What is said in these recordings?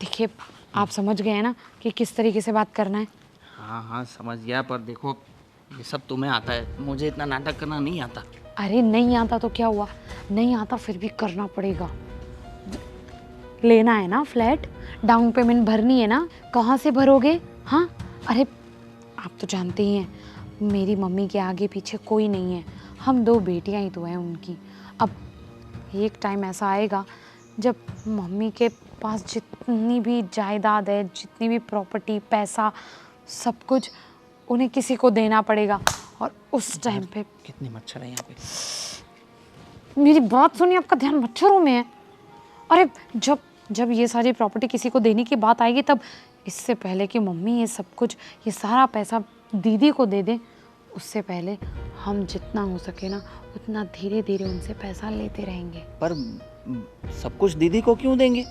देखिए आप समझ गए हैं ना कि किस तरीके से बात करना है। हाँ हाँ समझ गया, पर देखो ये सब तुम्हें आता है, मुझे इतना नाटक करना नहीं आता। अरे नहीं आता तो क्या हुआ, नहीं आता फिर भी करना पड़ेगा। लेना है ना फ्लैट, डाउन पेमेंट भरनी है ना, कहाँ से भरोगे? हाँ अरे आप तो जानते ही हैं मेरी मम्मी के आगे पीछे कोई नहीं है, हम 2 बेटियां ही तो हैं उनकी। अब एक टाइम ऐसा आएगा जब मम्मी के पास जितनी भी जायदाद है, जितनी भी प्रॉपर्टी, पैसा, सब कुछ उन्हें किसी को देना पड़ेगा। और उस टाइम पे कितने मच्छर हैं यहाँ पे। मेरी बात सुनिए, आपका ध्यान मच्छरों में है। अरे जब जब ये सारी प्रॉपर्टी किसी को देने की बात आएगी, तब इससे पहले कि मम्मी ये सब कुछ, ये सारा पैसा दीदी को दे दे, उससे पहले हम जितना हो सके ना उतना धीरे धीरे उनसे पैसा लेते रहेंगे। पर सब कुछ दीदी को क्यों देंगे?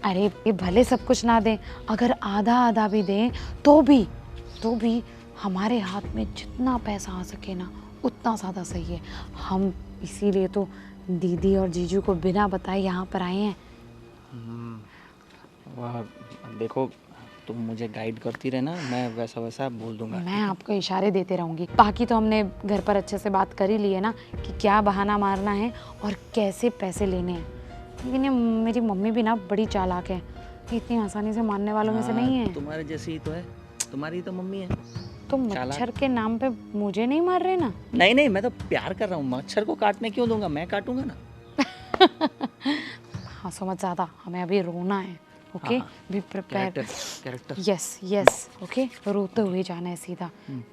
अरे ये भले सब कुछ ना दें, अगर आधा आधा भी दें तो भी हमारे हाथ में जितना पैसा आ सके ना उतना ज़्यादा सही है। हम इसीलिए तो दीदी और जीजू को बिना बताए यहाँ पर आए हैं। वाह, देखो तुम मुझे गाइड करती रहना, मैं वैसा वैसा बोल दूंगा। मैं आपको इशारे देते रहूँगी। बाकी तो हमने घर पर अच्छे से बात कर ही ली है ना कि क्या बहाना मारना है और कैसे पैसे लेने हैं। लेकिन ये मेरी मम्मी भी ना बड़ी चालाक है, इतनी आसानी से मानने वालों में से नहीं है। तुम्हारे जैसी ही तो है, तुम्हारी तो मम्मी है। तो मच्छर के नाम पे मुझे नहीं मार रहे ना? नहीं नहीं, मैं तो प्यार कर रहा हूँ, मच्छर को काटने क्यों दूंगा, मैं काटूंगा ना। हाँ समझ ज़्यादा, हमें अभी रोना है। Okay be prepare. Character. Yes yes okay, रोते हुए जाना है सीधा।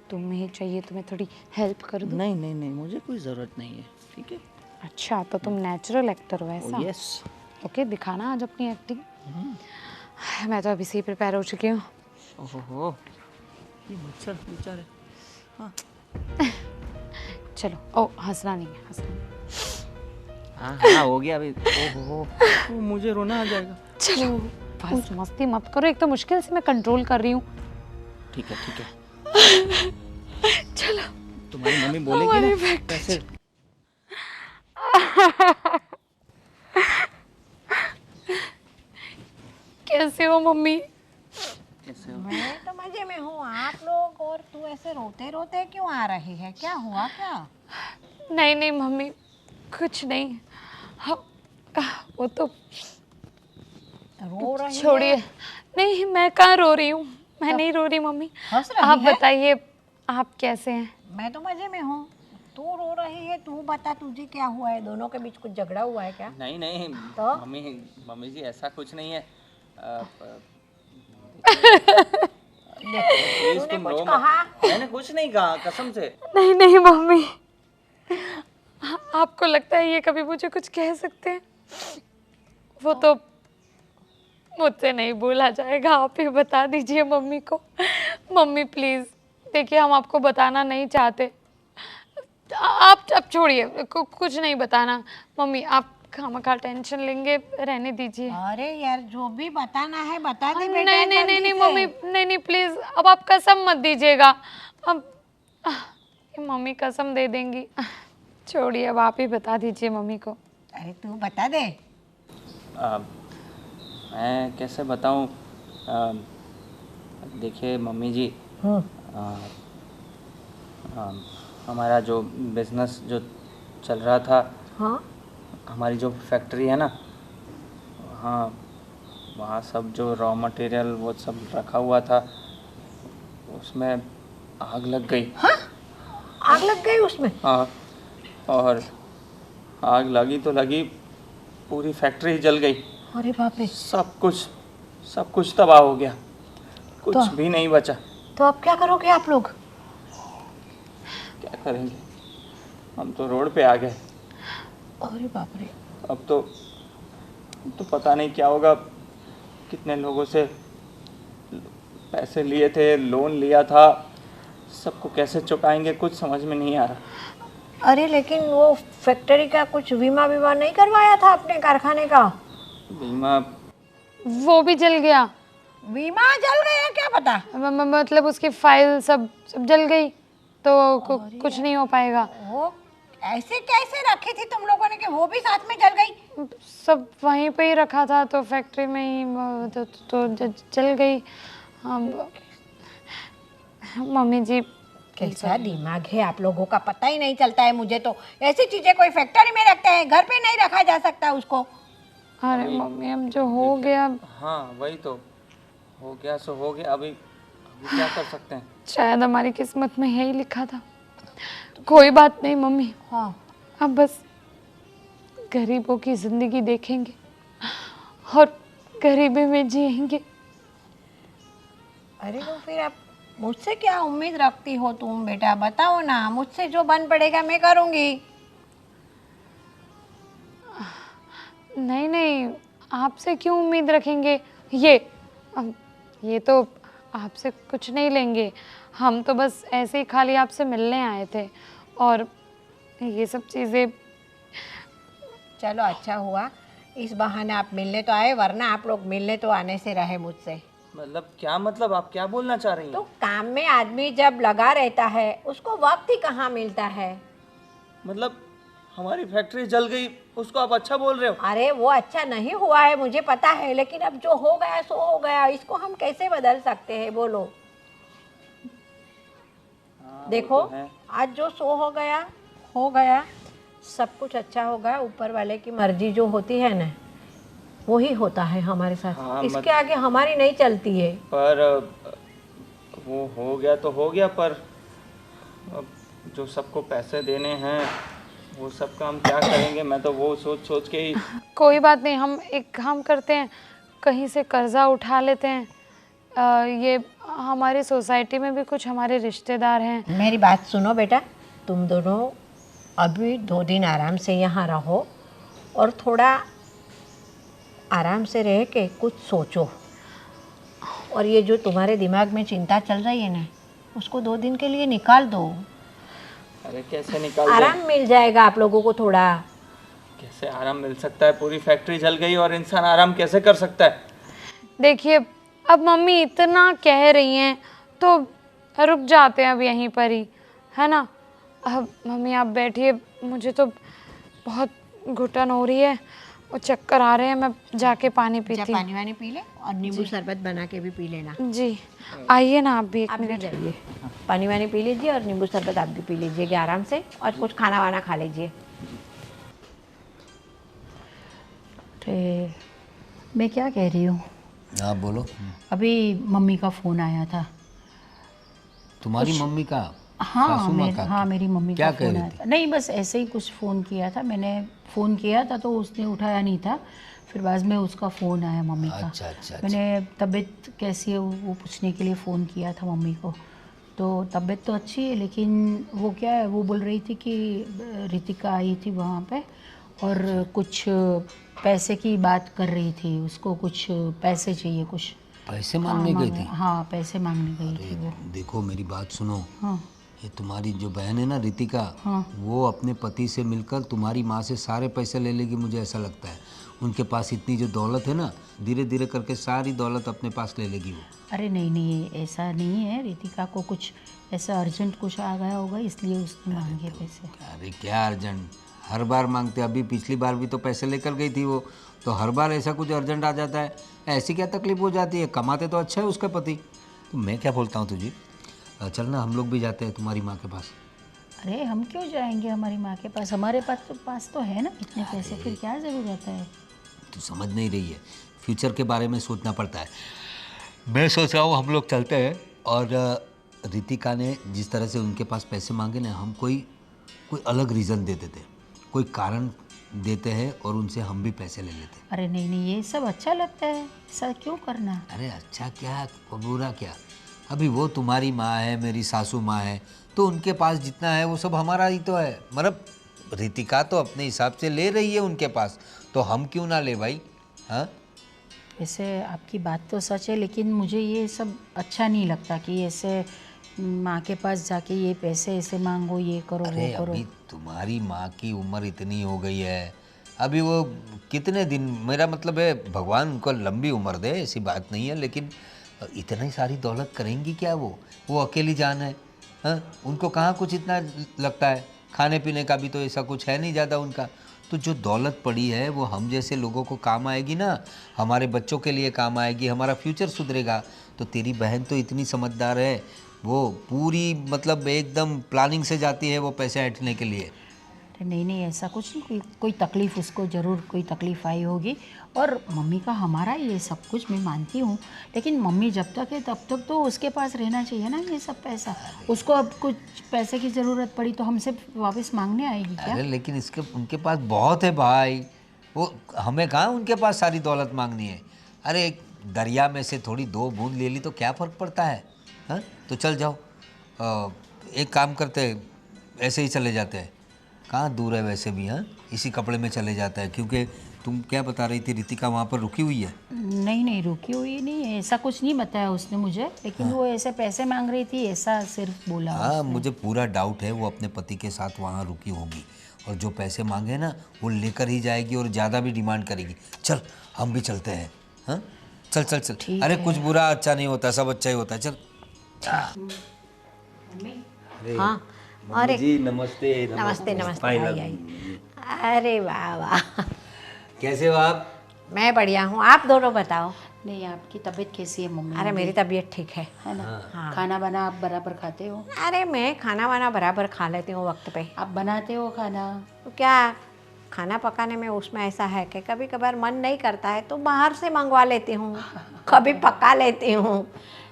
तुम्हें चाहिए तो मैं थोड़ी हेल्प कर दूँ? नहीं नहीं नहीं, मुझे कोई ज़रूरत नहीं है, ठीक है। अच्छा तो तुम नेचुरल एक्टर हो ऐसा? यस। ओके दिखाना आज अपनी एक्टिंग। मैं तो अभी से ही प्रिपेयर हो चुकी हूँ। ओहो, ये मच्छर बेचारे। हाँ चलो, ओ हंसना नहीं है, हंसना नहीं। हाँ हाँ हो गया अभी। ओहो, मुझे रोना आ जाएगा। चलो बस मस्ती मत करो, एक तो मुश्किल से मैं कंट्रोल कर रही हूँ। ठीक है। चलो तुम्हारी मम्मी बोलेगी ना कैसे। कैसे हो मम्मी? कैसे हो? मैं तो मजे में हूँ, आप लोग और तू ऐसे रोते रोते क्यों आ रही है, क्या हुआ क्या? नहीं नहीं मम्मी, कुछ नहीं। हाँ, वो तो रो रही छोड़िए। है? नहीं मैं कहाँ रो रही हूँ, मैं नहीं रो रही मम्मी। हंस रही आप है? बताइए आप कैसे हैं? मैं तो मजे में हूँ, तू रो रही है, तू बता तुझे क्या हुआ है, दोनों के बीच कुछ झगड़ा हुआ है क्या? नहीं नहीं तो? मम्मी जी ऐसा कुछ नहीं है। तूने कुछ कहा? मैंने कुछ नहीं कहा, कसम से। नहीं नहीं मम्मी, आपको लगता है ये कभी मुझे कुछ कह सकते हैं? वो तो मुझसे नहीं बोला जाएगा, आप ही बता दीजिए मम्मी को। मम्मी प्लीज, देखिए हम आपको बताना नहीं चाहते, आप अब छोड़िए, कुछ नहीं बताना। मम्मी आप खामखा टेंशन लेंगे, रहने दीजिए। अरे यार जो भी बताना है बता दे बेटा। नहीं नहीं नहीं जल्दी नहीं से। मम्मी, नहीं नहीं प्लीज, अब आप कसम मत दीजिएगा। अब मम्मी कसम दे देंगी। छोड़िए, अब आप ही बता दीजिए मम्मी को। अरे तू बता दे। मैं कैसे बताऊं। देखिए मम्मी जी, हमारा जो बिजनेस जो चल रहा था, हाँ हमारी जो फैक्ट्री है ना, हाँ वहाँ सब जो रॉ मटेरियल वो सब रखा हुआ था, उसमें आग लग गई। हाँ, आग लग गई उसमें? हाँ, और आग लगी तो लगी, पूरी फैक्ट्री जल गई। अरे बाप रे। सब कुछ तबाह हो गया, कुछ भी नहीं बचा। तो अब क्या करोगे आप लोग? क्या करेंगे, हम तो रोड पे आ गए। अरे बाप रे। अब तो पता नहीं क्या होगा। कितने लोगों से पैसे लिए थे, लोन लिया था, सबको कैसे चुकाएंगे, कुछ समझ में नहीं आ रहा। अरे लेकिन वो फैक्ट्री का कुछ बीमा बीमा नहीं करवाया था अपने कारखाने का? बीमा वो भी जल गया। बीमा जल गया, क्या पता? मतलब उसकी फाइल सब जल गई, तो कुछ नहीं हो पाएगा। वो ऐसे कैसे रखी थी तुम लोगों ने कि वो भी साथ में जल गई? सब वहीं पे ही रखा था तो फैक्ट्री में ही जल गई। मम्मी जी कैसा दिमाग है आप लोगों का, पता ही नहीं चलता है मुझे तो। ऐसी चीजें कोई फैक्ट्री में रखते हैं, घर पे नहीं रखा जा सकता उसको। अरे मम्मी अब जो हो गया, हाँ वही तो, हो गया सो हो गया, अभी क्या कर सकते हैं। शायद हमारी किस्मत में यही लिखा था। कोई बात नहीं मम्मी, हाँ अब बस गरीबों की जिंदगी देखेंगे और गरीबी में जिएंगे। अरे तो फिर आप मुझसे क्या उम्मीद रखती हो तुम बेटा, बताओ ना। मुझसे जो बन पड़ेगा मैं करूँगी। नहीं नहीं, आपसे क्यों उम्मीद रखेंगे। ये तो आपसे कुछ नहीं लेंगे, हम तो बस ऐसे ही खाली आपसे मिलने आए थे और ये सब चीज़ें। चलो अच्छा हुआ, इस बहाने आप मिलने तो आए, वरना आप लोग मिलने तो आने से रहे मुझसे। मतलब क्या, मतलब आप क्या बोलना चाह रही हैं? तो काम में आदमी जब लगा रहता है उसको वक्त ही कहाँ मिलता है। मतलब हमारी फैक्ट्री जल गई, उसको आप अच्छा बोल रहे हो? अरे वो अच्छा नहीं हुआ है मुझे पता है, लेकिन अब जो हो गया सो हो गया, इसको हम कैसे बदल सकते हैं बोलो। हाँ, देखो वो तो है। आज जो सो हो गया, सब कुछ अच्छा होगा। ऊपर वाले की मर्जी जो होती है ना, वो ही होता है हमारे साथ। हाँ, इसके आगे हमारी नहीं चलती है। पर वो हो गया तो हो गया, पर अब जो सबको पैसे देने हैं वो सब काम क्या करेंगे, मैं तो वो सोच सोच के ही। कोई बात नहीं, हम एक काम करते हैं, कहीं से कर्जा उठा लेते हैं। ये हमारी सोसाइटी में भी कुछ हमारे रिश्तेदार हैं। मेरी बात सुनो बेटा, तुम दोनों अभी 2 दिन आराम से यहाँ रहो और थोड़ा आराम से रह के कुछ सोचो। और ये जो तुम्हारे दिमाग में चिंता चल रही है ना, उसको 2 दिन के लिए निकाल दो। अरे कैसे निकाल दें? आराम मिल जाएगा आप लोगों को थोड़ा। कैसे आराम मिल सकता है? पूरी फैक्ट्री जल गई और इंसान आराम कैसे कर सकता है? देखिए अब मम्मी इतना कह रही हैं तो रुक जाते हैं अब यहीं पर ही, है ना। अब मम्मी आप बैठिए, मुझे तो बहुत घुटन हो रही है और चक्कर आ रहे हैं, मैं जाके पानी पीती हूँ। पानी वानी पी ले और नींबू शरबत बना के भी पी लेना। जी आइए ना आप भी एक आप भी मिनट। जाइए, पानी वानी पी लीजिए और नींबू शरबत आप भी पी लीजिएगा आराम से, और कुछ खाना वाना खा लीजिए। मैं क्या कह रही हूँ, आप बोलो। अभी मम्मी का फ़ोन आया था। तुम्हारी मम्मी का? हाँ सासू माँ का? हाँ मेरी मम्मी क्या का कह फ़ोन रही आया थी? था। नहीं बस ऐसे ही कुछ फ़ोन किया था, मैंने फ़ोन किया था तो उसने उठाया नहीं था, फिर बाद में उसका फ़ोन आया मम्मी का। अच्छा अच्छा अच्छा। मैंने तबीयत कैसी है वो पूछने के लिए फ़ोन किया था मम्मी को। तो तबीयत तो अच्छी है, लेकिन वो क्या है, वो बोल रही थी कि रितिका आई थी वहाँ पे और कुछ पैसे की बात कर रही थी, उसको कुछ पैसे चाहिए, कुछ पैसे मांगने गई थी? हाँ पैसे मांगने गई थी वो। देखो मेरी बात सुनो, हाँ ये तुम्हारी जो बहन है ना रितिका, हाँ वो अपने पति से मिलकर तुम्हारी माँ से सारे पैसे ले लेगी, मुझे ऐसा लगता है। उनके पास इतनी जो दौलत है ना, धीरे धीरे करके सारी दौलत अपने पास ले लेगी वो। अरे नहीं ऐसा नहीं है, रितिका को कुछ ऐसा अर्जेंट कुछ आ गया होगा इसलिए उसने मांगे पैसे। अरे क्या अर्जेंट, हर बार मांगते, अभी पिछली बार भी तो पैसे लेकर गई थी वो, तो हर बार ऐसा कुछ अर्जेंट आ जाता है। ऐसी क्या तकलीफ हो जाती है, कमाते तो अच्छा है उसका पति। तो मैं क्या बोलता हूँ तुझे, चल ना हम लोग भी जाते हैं तुम्हारी माँ के पास। अरे हम क्यों जाएंगे हमारी माँ के पास, हमारे पास तो है ना इतने पैसे, फिर क्या ज़रूरत है। तू समझ नहीं रही है, फ्यूचर के बारे में सोचना पड़ता है। मैं सोच रहा हूँ हम लोग चलते हैं, और रितिका ने जिस तरह से उनके पास पैसे मांगे ना, हम कोई अलग रीज़न दे देते, कोई कारण देते हैं और उनसे हम भी पैसे ले लेते। अरे नहीं ये सब अच्छा लगता है, ऐसा क्यों करना। अरे अच्छा क्या और बुरा क्या, अभी वो तुम्हारी माँ है, मेरी सासू माँ है, तो उनके पास जितना है वो सब हमारा ही तो है। मतलब रितिका तो अपने हिसाब से ले रही है उनके पास, तो हम क्यों ना ले भाई। हाँ वैसे आपकी बात तो सच है, लेकिन मुझे ये सब अच्छा नहीं लगता कि ऐसे माँ के पास जाके ये पैसे ऐसे मांगो, ये करो वो अरे करो। अभी तुम्हारी माँ की उम्र इतनी हो गई है, अभी वो कितने दिन, मेरा मतलब है भगवान उनको लंबी उम्र दे, ऐसी बात नहीं है, लेकिन इतनी सारी दौलत करेंगी क्या वो अकेली जान है। हाँ उनको कहाँ कुछ इतना लगता है। खाने पीने का भी तो ऐसा कुछ है नहीं ज़्यादा उनका। तो जो दौलत पड़ी है वो हम जैसे लोगों को काम आएगी ना, हमारे बच्चों के लिए काम आएगी, हमारा फ्यूचर सुधरेगा। तो तेरी बहन तो इतनी समझदार है, वो पूरी मतलब एकदम प्लानिंग से जाती है वो पैसे ऐंठने के लिए। अरे नहीं नहीं, ऐसा कुछ नहीं, कोई तकलीफ़ उसको ज़रूर कोई तकलीफ़ आई होगी। और मम्मी का हमारा ये सब कुछ मैं मानती हूँ, लेकिन मम्मी जब तक है तब तक तो उसके पास रहना चाहिए ना ये सब पैसा। उसको अब कुछ पैसे की ज़रूरत पड़ी तो हमसे वापस मांगने आएगी क्या? अरे लेकिन इसके उनके पास बहुत है भाई, वो हमें कहाँ उनके पास सारी दौलत मांगनी है। अरे एक दरिया में से थोड़ी 2 बूंद ले ली तो क्या फ़र्क पड़ता है? हाँ तो चल जाओ, एक काम करते हैं, ऐसे ही चले जाते हैं। कहाँ दूर है वैसे भी, हाँ इसी कपड़े में चले जाता है। क्योंकि तुम क्या बता रही थी, रितिका वहाँ पर रुकी हुई है? नहीं नहीं, रुकी हुई नहीं है, ऐसा कुछ नहीं बताया उसने मुझे, लेकिन वो ऐसे पैसे मांग रही थी ऐसा सिर्फ बोला हाँ उसने। मुझे पूरा डाउट है वो अपने पति के साथ वहाँ रुकी होगी, और जो पैसे मांगे ना वो लेकर ही जाएगी और ज़्यादा भी डिमांड करेगी। चल हम भी चलते हैं, हाँ चल चल चल। ठीक अरे है। कुछ बुरा अच्छा नहीं होता, सब अच्छा ही होता है, चल। अरे हाँ, मम्मी जी नमस्ते। नमस्ते नमस्ते, I I love I. you। अरे वाह वाह, कैसे हो आप? मैं बढ़िया हूँ, आप दोनों बताओ। नहीं, आपकी तबीयत कैसी है मम्मी? अरे मेरी तबीयत ठीक है। है ना? हाँ। खाना बना आप बराबर खाते हो? अरे मैं खाना वाना बराबर खा लेती हूँ वक्त पे। आप बनाते हो खाना? तो क्या खाना पकाने में उसमें ऐसा है कि कभी कभार मन नहीं करता है तो बाहर से मंगवा लेती हूँ, कभी पका लेती हूँ।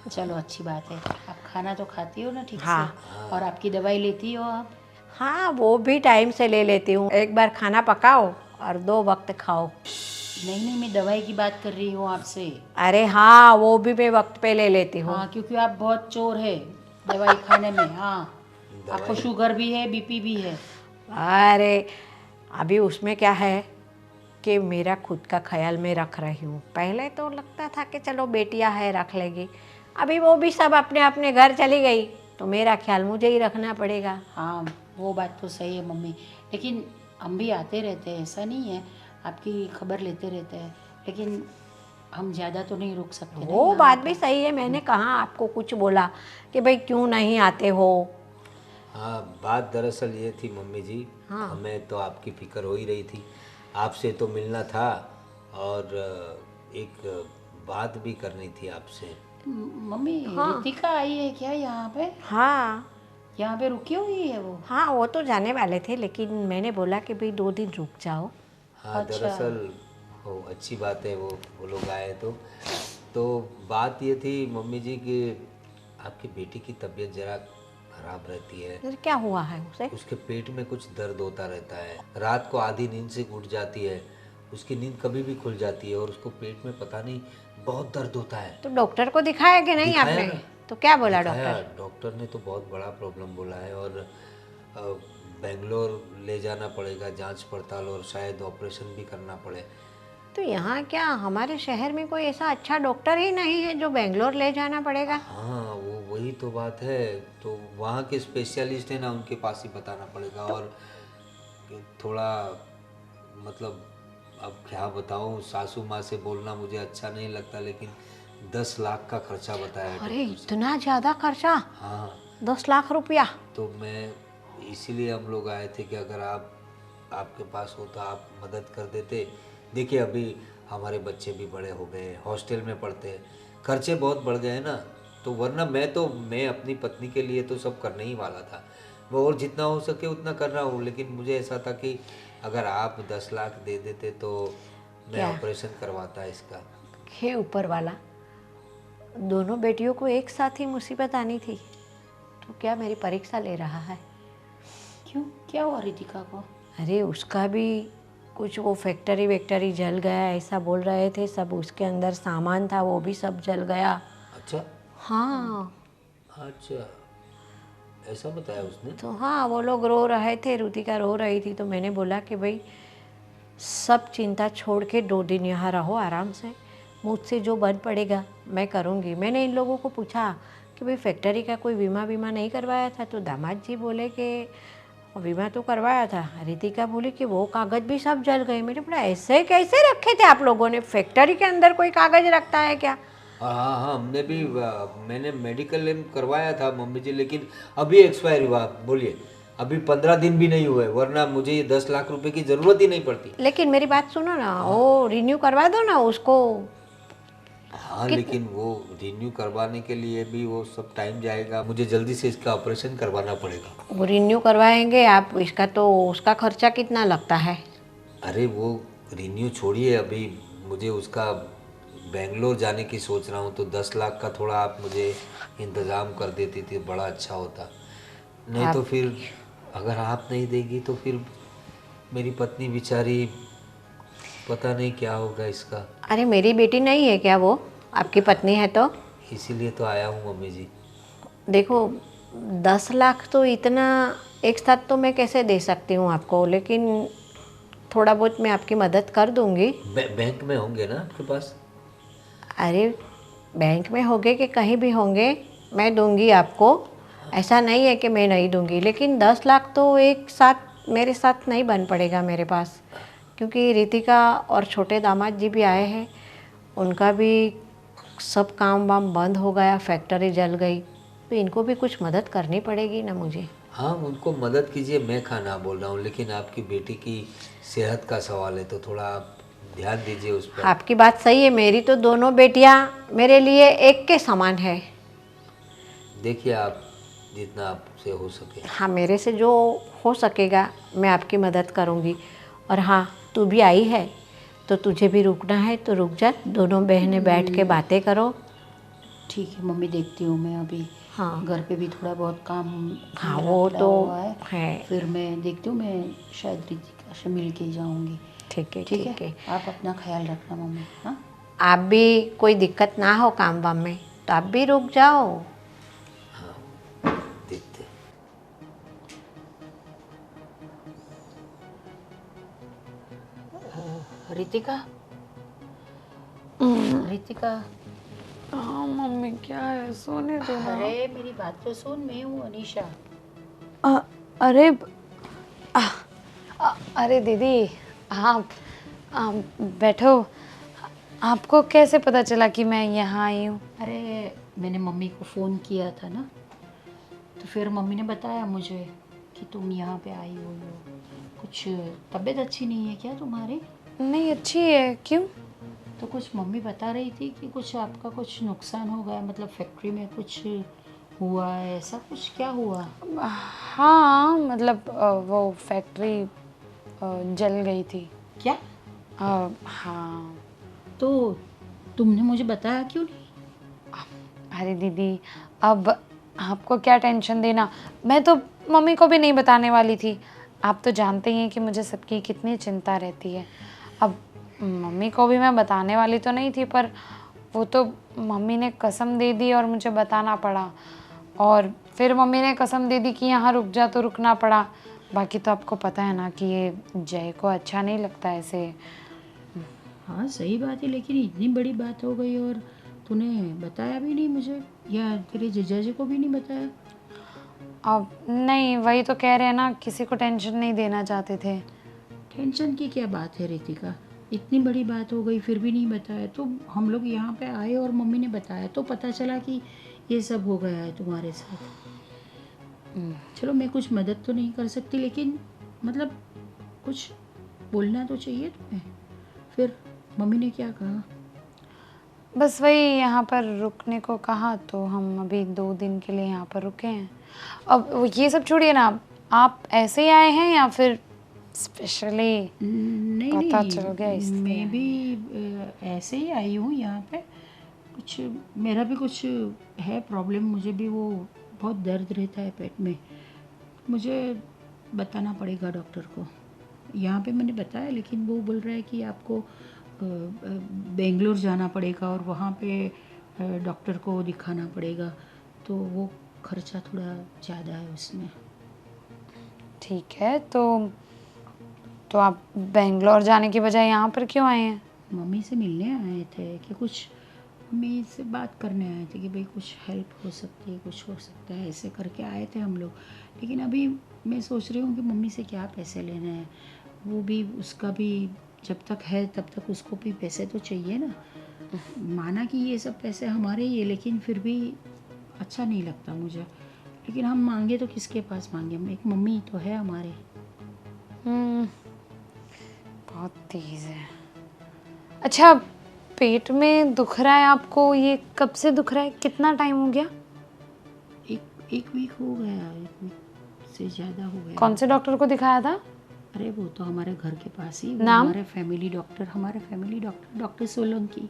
चलो अच्छी बात है, आप खाना तो खाती हो ना ठीक हाँ। से? और आपकी दवाई लेती हो आप? हाँ वो भी टाइम से ले लेती हूँ, एक बार खाना पकाओ और 2 वक्त खाओ। नहीं नहीं, मैं दवाई की बात कर रही हूँ आपसे। अरे हाँ वो भी मैं वक्त पे ले लेती हूँ। हाँ, क्योंकि आप बहुत चोर है दवाई खाने में। हाँ, आपको शुगर भी है, बीपी भी है। अरे अभी उसमें क्या है कि मेरा खुद का ख्याल मैं रख रही हूँ। पहले तो लगता था कि चलो बेटियां है रख लेगी, अभी वो भी सब अपने अपने घर चली गई तो मेरा ख्याल मुझे ही रखना पड़ेगा। हाँ वो बात तो सही है मम्मी, लेकिन हम भी आते रहते हैं, ऐसा नहीं है, आपकी खबर लेते रहते हैं, लेकिन हम ज़्यादा तो नहीं रुक सकते ना वो यहाँ। बात भी सही है, मैंने कहाँ आपको कुछ बोला कि भाई क्यों नहीं आते हो। हाँ बात दरअसल ये थी मम्मी जी, हाँ। हमें तो आपकी फिक्र हो ही रही थी, आपसे तो मिलना था और एक बात भी करनी थी आपसे। मम्मी रितिका आई है क्या यहाँ पे? हाँ यहाँ पे रुकी हुई है वो? हाँ वो तो जाने वाले थे लेकिन मैंने बोला कि भाई 2 दिन रुक जाओ। हाँ दरअसल वो अच्छी बात है, वो लोग आए तो बात ये थी मम्मी जी कि आपकी बेटी की तबीयत ज़रा खराब रहती है। फिर क्या हुआ है उसे? उसके पेट में कुछ दर्द होता रहता है, रात को आधी नींद से उठ जाती है, उसकी नींद कभी भी खुल जाती है और उसको पेट में पता नहीं बहुत दर्द होता है। तो डॉक्टर को दिखाया कि नहीं दिखाया आपने? ना। तो क्या बोला दिखाया, डॉक्टर? डॉक्टर ने तो बहुत बड़ा प्रॉब्लम बोला है और बेंगलोर ले जाना पड़ेगा जांच पड़ताल और शायद ऑपरेशन भी करना पड़े। तो यहाँ क्या हमारे शहर में कोई ऐसा अच्छा डॉक्टर ही नहीं है जो बेंगलोर ले जाना पड़ेगा? हाँ वो वही तो बात है, तो वहाँ के स्पेशलिस्ट है ना उनके पास ही बताना पड़ेगा। और थोड़ा मतलब अब क्या बताऊँ, सासू माँ से बोलना मुझे अच्छा नहीं लगता लेकिन 10 लाख का खर्चा बताया है अरे डॉक्टर से। इतना ज़्यादा खर्चा? हाँ 10 लाख रुपया? तो मैं इसीलिए हम लोग आए थे कि अगर आपके पास हो तो आप मदद कर देते। देखिए अभी हमारे बच्चे भी बड़े हो गए, हॉस्टल में पढ़ते हैं, खर्चे बहुत बढ़ गए हैं ना, तो वरना मैं अपनी पत्नी के लिए तो सब करने ही वाला था, वो और जितना हो सके उतना कर रहा हूँ, लेकिन मुझे ऐसा था कि अगर आप 10 लाख दे देते तो मैं क्या? ऑपरेशन करवाता इसका। हे ऊपर वाला, दोनों बेटियों को एक साथ ही मुसीबत आनी थी, तो क्या मेरी परीक्षा ले रहा है? क्यों, क्या हुआ रितिका को? अरे उसका भी कुछ वो फैक्ट्री वैक्टरी जल गया ऐसा बोल रहे थे, सब उसके अंदर सामान था वो भी सब जल गया। अच्छा हाँ अच्छा, ऐसा बताया उसने? तो हाँ वो लोग रो रहे थे, रुतिका रो रही थी, तो मैंने बोला कि भाई सब चिंता छोड़ के 2 दिन यहाँ रहो आराम से, मुझसे जो बन पड़ेगा मैं करूँगी। मैंने इन लोगों को पूछा कि भाई फैक्ट्री का कोई बीमा नहीं करवाया था, तो दामाद जी बोले कि बीमा तो करवाया था। रितिका बोली कि वो कागज़ भी सब जल गए। मैंने बोला ऐसे कैसे रखे थे आप लोगों ने, फैक्ट्री के अंदर कोई कागज़ रखता है क्या? हाँ हाँ हाँ, हमने भी मैंने मेडिकल क्लेम करवाया था मम्मी जी, लेकिन अभी एक्सपायर हुआ। बोलिए अभी 15 दिन भी नहीं हुए, वरना मुझे ये 10 लाख रुपए की ज़रूरत ही नहीं पड़ती। लेकिन मेरी बात सुनो ना, वो रिन्यू करवा दो ना उसको। हाँ लेकिन वो रिन्यू करवाने के लिए भी वो सब टाइम जाएगा, मुझे जल्दी से इसका ऑपरेशन करवाना पड़ेगा। वो रिन्यू करवाएंगे आप, इसका तो उसका खर्चा कितना लगता है? अरे वो रिन्यू छोड़िए, अभी मुझे उसका बेंगलोर जाने की सोच रहा हूँ, तो 10 लाख का थोड़ा आप मुझे इंतज़ाम कर देती थी, बड़ा अच्छा होता। नहीं तो फिर अगर आप नहीं देगी तो फिर मेरी पत्नी बेचारी, पता नहीं क्या होगा इसका। अरे मेरी बेटी नहीं है क्या वो? आपकी पत्नी है तो? इसीलिए तो आया हूँ मम्मी जी। देखो 10 लाख तो इतना एक साथ तो मैं कैसे दे सकती हूँ आपको, लेकिन थोड़ा बहुत मैं आपकी मदद कर दूँगी। बैंक में होंगे ना आपके पास? अरे बैंक में होंगे कि कहीं भी होंगे, मैं दूंगी आपको। ऐसा नहीं है कि मैं नहीं दूंगी, लेकिन 10 लाख तो एक साथ मेरे साथ नहीं बन पड़ेगा मेरे पास, क्योंकि रितिका और छोटे दामाद जी भी आए हैं, उनका भी सब काम वाम बंद हो गया, फैक्ट्री जल गई, तो इनको भी कुछ मदद करनी पड़ेगी ना मुझे। हाँ उनको मदद कीजिए, मैं खाना बोल रहा हूँ, लेकिन आपकी बेटी की सेहत का सवाल है तो थोड़ा आप ध्यान दीजिए उस पर। आपकी बात सही है, मेरी तो दोनों बेटियां मेरे लिए एक के समान है। देखिए आप जितना आपसे हो सके। हाँ, मेरे से जो हो सकेगा मैं आपकी मदद करूँगी। और हाँ, तू भी आई है तो तुझे भी रुकना है तो रुक जा, दोनों बहनें बैठ के बातें करो। ठीक है मम्मी, देखती हूँ मैं अभी। हाँ घर पे भी थोड़ा बहुत काम हाँ, मेरा वो पड़ा तो हुआ है। फिर मैं देखती हूँ, मैं शायद रितिका से मिल के जाऊँगी। ठीक है ठीक ठीक है, है। आप अपना ख्याल रखना मम्मी। हाँ आप भी कोई दिक्कत ना हो काम वाम में तो आप भी रुक जाओ। देखते। रितिका, रितिका, हाँ मम्मी क्या है, सोने दो ना। अरे मेरी बात तो सुन, मैं हूँ अनीशा। अरे अरे दीदी, आप बैठो। आपको कैसे पता चला कि मैं यहाँ आई हूँ? अरे मैंने मम्मी को फ़ोन किया था ना, तो फिर मम्मी ने बताया मुझे कि तुम यहाँ पे आई हो। कुछ तबीयत अच्छी नहीं है क्या तुम्हारी? नहीं अच्छी है, क्यों? तो कुछ मम्मी बता रही थी कि कुछ आपका कुछ नुकसान हो गया, मतलब फैक्ट्री में कुछ हुआ है, ऐसा कुछ क्या हुआ? हाँ मतलब वो फैक्ट्री जल गई थी। क्या? हाँ। तो तुमने मुझे बताया क्यों नहीं? अरे दीदी, अब आपको क्या टेंशन देना, मैं तो मम्मी को भी नहीं बताने वाली थी। आप तो जानते ही हैं कि मुझे सबकी कितनी चिंता रहती है। अब मम्मी को भी मैं बताने वाली तो नहीं थी, पर वो तो मम्मी ने कसम दे दी और मुझे बताना पड़ा। और फिर मम्मी ने कसम दे दी कि यहाँ रुक जा, तो रुकना पड़ा। बाकी तो आपको पता है ना कि ये जय को अच्छा नहीं लगता ऐसे। हाँ सही बात है, लेकिन इतनी बड़ी बात हो गई और तूने बताया भी नहीं मुझे, या तेरे जीजा जी को भी नहीं बताया? अब नहीं, वही तो कह रहे हैं ना, किसी को टेंशन नहीं देना चाहते थे। टेंशन की क्या बात है रितिका, इतनी बड़ी बात हो गई फिर भी नहीं बताया। तो हम लोग यहाँ पे आए और मम्मी ने बताया तो पता चला कि ये सब हो गया है तुम्हारे साथ। चलो मैं कुछ मदद तो नहीं कर सकती, लेकिन मतलब कुछ बोलना तो चाहिए तुम्हें। फिर मम्मी ने क्या कहा? बस वही यहाँ पर रुकने को कहा, तो हम अभी 2 दिन के लिए यहाँ पर रुके हैं। अब ये सब छोड़िए ना, आप ऐसे ही आए हैं या फिर स्पेशली नहीं पता नहीं, चल गया इसलिए? मैं भी ऐसे ही आई हूँ यहाँ पे। कुछ मेरा भी कुछ है प्रॉब्लम, मुझे भी वो बहुत दर्द रहता है पेट में, मुझे बताना पड़ेगा डॉक्टर को। यहाँ पे मैंने बताया, लेकिन वो बोल रहा है कि आपको बेंगलोर जाना पड़ेगा और वहाँ पे डॉक्टर को दिखाना पड़ेगा, तो वो खर्चा थोड़ा ज़्यादा है उसमें। ठीक है, तो आप बेंगलोर जाने की बजाय यहाँ पर क्यों आए हैं? मम्मी से मिलने आए थे कि कुछ, मम्मी से बात करने आए थे कि भाई कुछ हेल्प हो सकती है, कुछ हो सकता है, ऐसे करके आए थे हम लोग। लेकिन अभी मैं सोच रही हूँ कि मम्मी से क्या पैसे लेने हैं, वो भी उसका भी जब तक है तब तक उसको भी पैसे तो चाहिए ना। माना कि ये सब पैसे हमारे ही है, लेकिन फिर भी अच्छा नहीं लगता मुझे। लेकिन हम मांगे तो किसके पास मांगे, हम एक मम्मी तो है हमारे। बहुत तेज है। अच्छा, पेट में दुख रहा है आपको, ये कब से दुख रहा है, कितना टाइम हो गया? एक वीक हो गया, एक वीक से ज़्यादा हो गया। कौन से डॉक्टर को दिखाया था? अरे वो तो हमारे घर के पास ही, वो नाम? हमारे फैमिली डॉक्टर, डॉक्टर सोलंकी,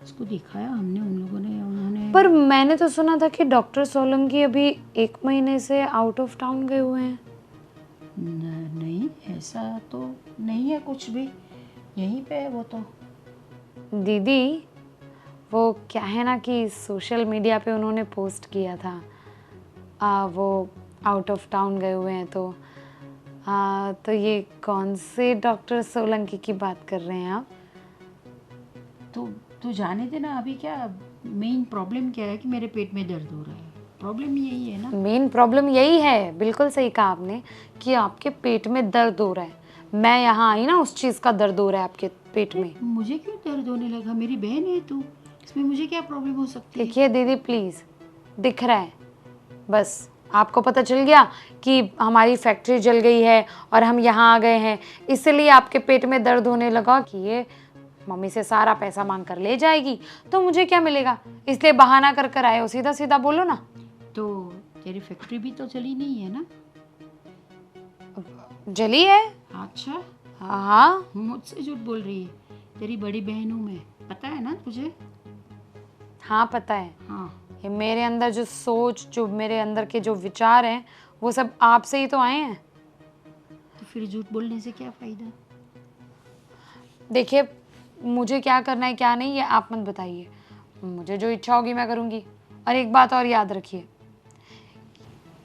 उसको दिखाया हमने, उन लोगों ने, उन्होंने। पर मैंने तो सुना था कि डॉक्टर सोलंकी अभी 1 महीने से आउट ऑफ टाउन गए हुए हैं। नहीं, ऐसा तो नहीं है कुछ भी, यहीं पे है वो तो। दीदी, वो क्या है ना कि सोशल मीडिया पे उन्होंने पोस्ट किया था, वो आउट ऑफ टाउन गए हुए हैं। तो ये कौन से डॉक्टर सोलंकी की बात कर रहे हैं आप? तो जाने देना, अभी क्या मेन प्रॉब्लम क्या है कि मेरे पेट में दर्द हो रहा है, प्रॉब्लम यही है ना। मेन प्रॉब्लम यही है, बिल्कुल सही कहा आपने कि आपके पेट में दर्द हो रहा है। मैं यहाँ आई ना, उस चीज़ का दर्द हो रहा है आपके पेट में। मुझे क्यों दर्द होने लगा, मेरी बहन है तू, इसमें मुझे क्या प्रॉब्लम हो सकती है? देखिए दीदी प्लीज़, दिख रहा है, बस आपको पता चल गया कि हमारी फैक्ट्री जल गई है और हम यहाँ आ गए हैं, इसलिए आपके पेट में दर्द होने लगा कि ये मम्मी से सारा पैसा मांग कर ले जाएगी तो मुझे क्या मिलेगा, इसलिए बहाना कर कर आए हो। सीधा सीधा बोलो ना। तो तेरी फैक्ट्री भी तो चली नहीं है ना? जली है। अच्छा, हाँ, मुझसे झूठ बोल रही है, तेरी बड़ी बहन हूँ मैं, पता है ना तुझे? हाँ पता है। हाँ, ये मेरे अंदर जो सोच, जो मेरे अंदर के जो विचार हैं, वो सब आपसे ही तो आए हैं। तो फिर झूठ बोलने से क्या फ़ायदा? देखिए, मुझे क्या करना है क्या नहीं ये आप मत बताइए, मुझे जो इच्छा होगी मैं करूँगी। और एक बात और याद रखिए,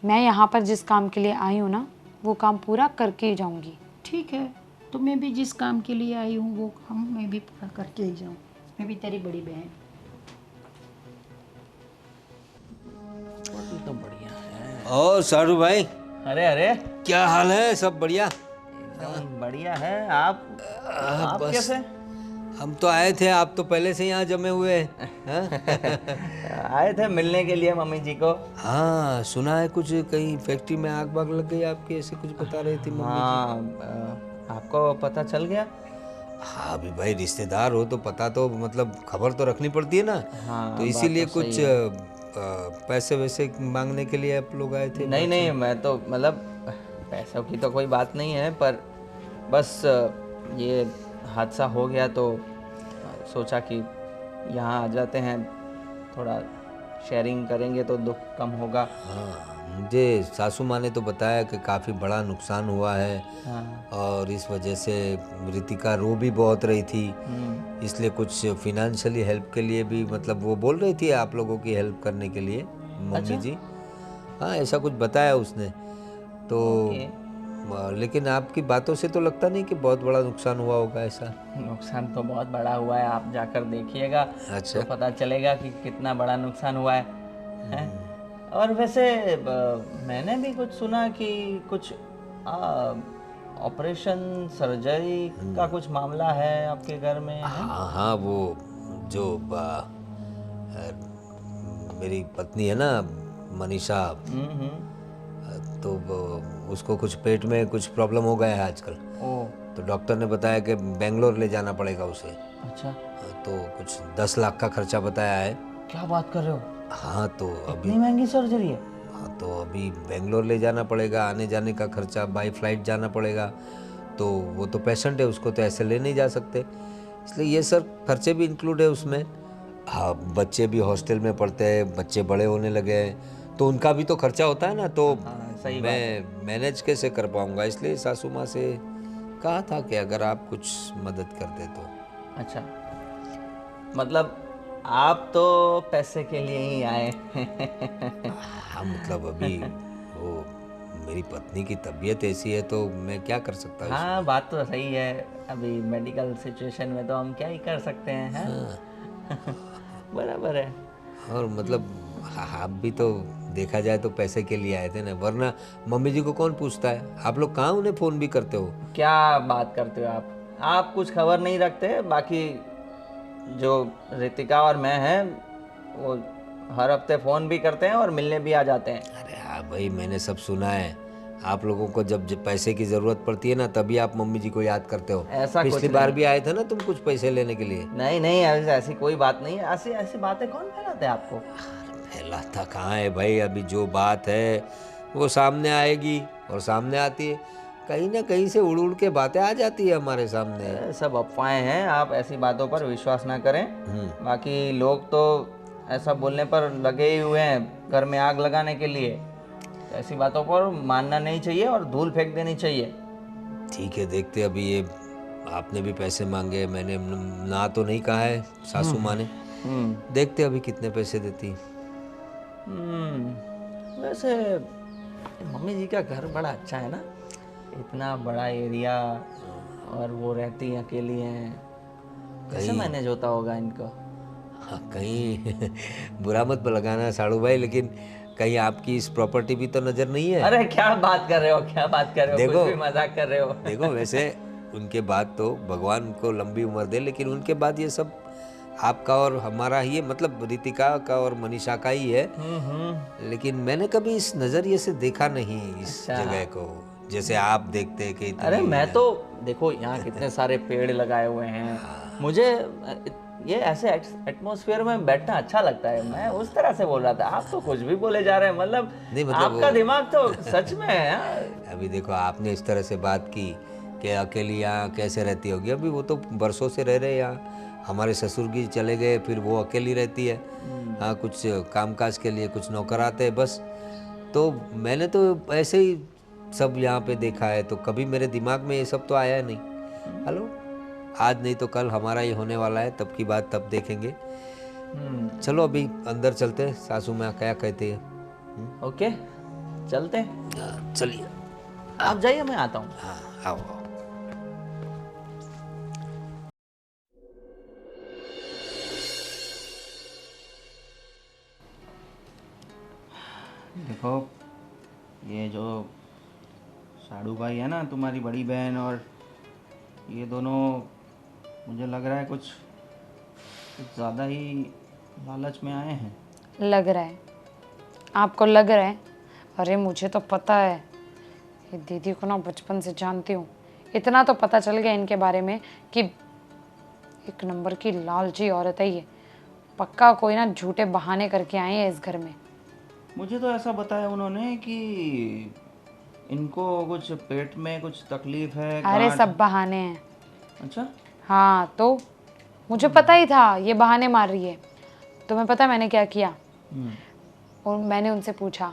मैं यहाँ पर जिस काम के लिए आई हूँ ना, वो काम पूरा करके ही जाऊँगी। ठीक है, तो मैं भी जिस काम के लिए आई हूँ वो काम मैं भी पूरा करके ही जाऊँ, मैं भी तेरी बड़ी बहन। तो बढ़िया है। और सारू भाई, अरे अरे, क्या हाल है? सब बढ़िया? एकदम बढ़िया है। आप बस कैसे? हम तो आए थे, आप तो पहले से यहाँ जमे हुए हैं। हाँ? आए थे मिलने के लिए मम्मी जी को। हाँ, सुना है कुछ कहीं फैक्ट्री में आग बाग लग गई आपकी, ऐसे कुछ बता रही थी मम्मी जी। हाँ, आपको पता चल गया? हाँ, अभी भाई रिश्तेदार हो तो पता तो, मतलब खबर तो रखनी पड़ती है ना। हाँ, तो इसीलिए बात तो कुछ सही है। पैसे वैसे मांगने के लिए आप लोग आए थे? नहीं नहीं, मैं तो मतलब पैसों की तो कोई बात नहीं है, पर बस ये हादसा हो गया तो सोचा कि यहाँ आ जाते हैं, थोड़ा शेयरिंग करेंगे तो दुख कम होगा। हाँ, मुझे सासू माँ ने तो बताया कि काफ़ी बड़ा नुकसान हुआ है। हाँ। और इस वजह से रितिका रो भी बहुत रही थी, इसलिए कुछ फिनेंशियली हेल्प के लिए भी, मतलब वो बोल रही थी आप लोगों की हेल्प करने के लिए मम्मी जी। हाँ, ऐसा कुछ बताया उसने तो। लेकिन आपकी बातों से तो लगता नहीं कि बहुत बड़ा नुकसान हुआ होगा ऐसा। नुकसान तो बहुत बड़ा हुआ है, आप जाकर देखिएगा। अच्छा। तो पता चलेगा कि कितना बड़ा नुकसान हुआ है, हैं? और वैसे मैंने भी कुछ सुना कि कुछ ऑपरेशन सर्जरी का कुछ मामला है आपके घर में, है? हाँ हाँ, वो जो मेरी पत्नी है ना मनीषा, तो उसको कुछ पेट में कुछ प्रॉब्लम हो गया है आजकल। तो डॉक्टर ने बताया कि बेंगलोर ले जाना पड़ेगा उसे। अच्छा। तो कुछ 10 लाख का खर्चा बताया है। क्या बात कर रहे हो? हाँ, तो अभी इतनी महंगी सर्जरी है? हाँ, तो अभी बेंगलोर ले जाना पड़ेगा, आने जाने का खर्चा, बाई फ्लाइट जाना पड़ेगा। तो वो तो पेशेंट है, उसको तो ऐसे ले नहीं जा सकते, इसलिए ये सर खर्चे भी इंक्लूड है उसमें। हाँ, बच्चे भी हॉस्टल में पढ़ते हैं, बच्चे बड़े होने लगे हैं, तो उनका भी तो खर्चा होता है ना। तो सही मैं मैनेज कैसे कर पाऊँगा, इसलिए सासू माँ से कहा था कि अगर आप कुछ मदद कर दे तो। अच्छा, मतलब आप तो पैसे के लिए ही आए। हाँ, मतलब अभी वो मेरी पत्नी की तबीयत ऐसी है तो मैं क्या कर सकता हूँ। हाँ, बात तो सही है, अभी मेडिकल सिचुएशन में तो हम क्या ही कर सकते हैं, हैं? बराबर है। और मतलब आप भी तो देखा जाए तो पैसे के लिए आए थे ना, वरना मम्मी जी को कौन पूछता है। आप लोग कहाँ उन्हें फ़ोन भी करते हो? क्या बात करते हो आप कुछ खबर नहीं रखते। बाकी जो रितिका और मैं हैं वो हर हफ्ते फ़ोन भी करते हैं और मिलने भी आ जाते हैं। अरे हाँ भाई, मैंने सब सुना है। आप लोगों को जब पैसे की ज़रूरत पड़ती है ना, तभी आप मम्मी जी को याद करते हो। ऐसा कुछ पिछली नहीं बार है। भी आए थे ना तुम कुछ पैसे लेने के लिए। नहीं नहीं, ऐसी कोई बात नहीं है। ऐसी ऐसी बातें कौन फैलाते हैं आपको? फैलाता कहाँ है भाई, अभी जो बात है वो सामने आएगी और सामने आती है। कहीं ना कहीं से उड़ उड़ के बातें आ जाती है हमारे सामने। सब अफवाहें हैं, आप ऐसी बातों पर विश्वास ना करें। बाकी लोग तो ऐसा बोलने पर लगे ही हुए हैं, घर में आग लगाने के लिए। तो ऐसी बातों पर मानना नहीं चाहिए और धूल फेंक देनी चाहिए। ठीक है, देखते अभी ये आपने भी पैसे मांगे, मैंने ना तो नहीं कहा है सासू माँ ने। देखते अभी कितने पैसे देती। वैसे मम्मी जी का घर बड़ा अच्छा है ना, इतना बड़ा एरिया, और वो रहती अकेली हैं। कैसे मैनेज होता होगा इनको? हाँ, कहीं बुरा मत लगाना साड़ू भाई, लेकिन कहीं आपकी इस प्रॉपर्टी भी तो नज़र नहीं है। अरे क्या बात कर रहे हो, क्या बात कर रहे हो? देखो, कुछ भी मजाक कर रहे हो। देखो वैसे उनके बाद तो भगवान उनको लंबी उम्र दे, लेकिन उनके बाद ये सब आपका और हमारा ही है, मतलब रितिका का और मनीषा का ही है। लेकिन मैंने कभी इस नज़रिए से देखा नहीं इस जगह को, जैसे आप देखते हैं कि इतनी अरे मैं तो देखो यहाँ कितने सारे पेड़ लगाए हुए हैं, मुझे ये ऐसे एटमॉस्फेयर में बैठना अच्छा लगता है। मैं उस तरह से बोल रहा था, आप तो कुछ भी बोले जा रहे हैं। मतलब नहीं, मतलब आपका दिमाग तो सच में है यार। अभी देखो, आपने इस तरह से बात की कि अकेली यहाँ कैसे रहती होगी। अभी वो तो बरसों से रह रहे यहाँ। हमारे ससुर जी चले गए, फिर वो अकेली रहती है। हाँ, कुछ कामकाज के लिए कुछ नौकर आते हैं बस। तो मैंने तो ऐसे ही सब यहाँ पे देखा है, तो कभी मेरे दिमाग में ये सब तो आया नहीं। हेलो, आज नहीं तो कल हमारा ही होने वाला है, तब की बात तब देखेंगे। चलो अभी अंदर चलते हैं, सासू माँ क्या कहती है। ओके, चलते हैं। चलिए। आप जाइए, मैं आता हूँ। हाँ, आओ आओ। देखो, ये जो साड़ू भाई है ना, तुम्हारी बड़ी बहन, और ये दोनों, मुझे लग रहा है कुछ ज़्यादा ही लालच में आए हैं। लग रहा है आपको, लग रहा है? अरे मुझे तो पता है, ये दीदी को ना बचपन से जानती हूँ। इतना तो पता चल गया इनके बारे में कि एक नंबर की लालची औरत है ये। पक्का कोई ना झूठे बहाने करके आए हैं इस घर में। मुझे तो ऐसा बताया उन्होंने कि इनको कुछ पेट में कुछ तकलीफ है, अरे गांठ। सब बहाने हैं। अच्छा। हाँ तो मुझे पता ही था ये बहाने मार रही है। तुम्हें पता है मैंने क्या किया? और मैंने उनसे पूछा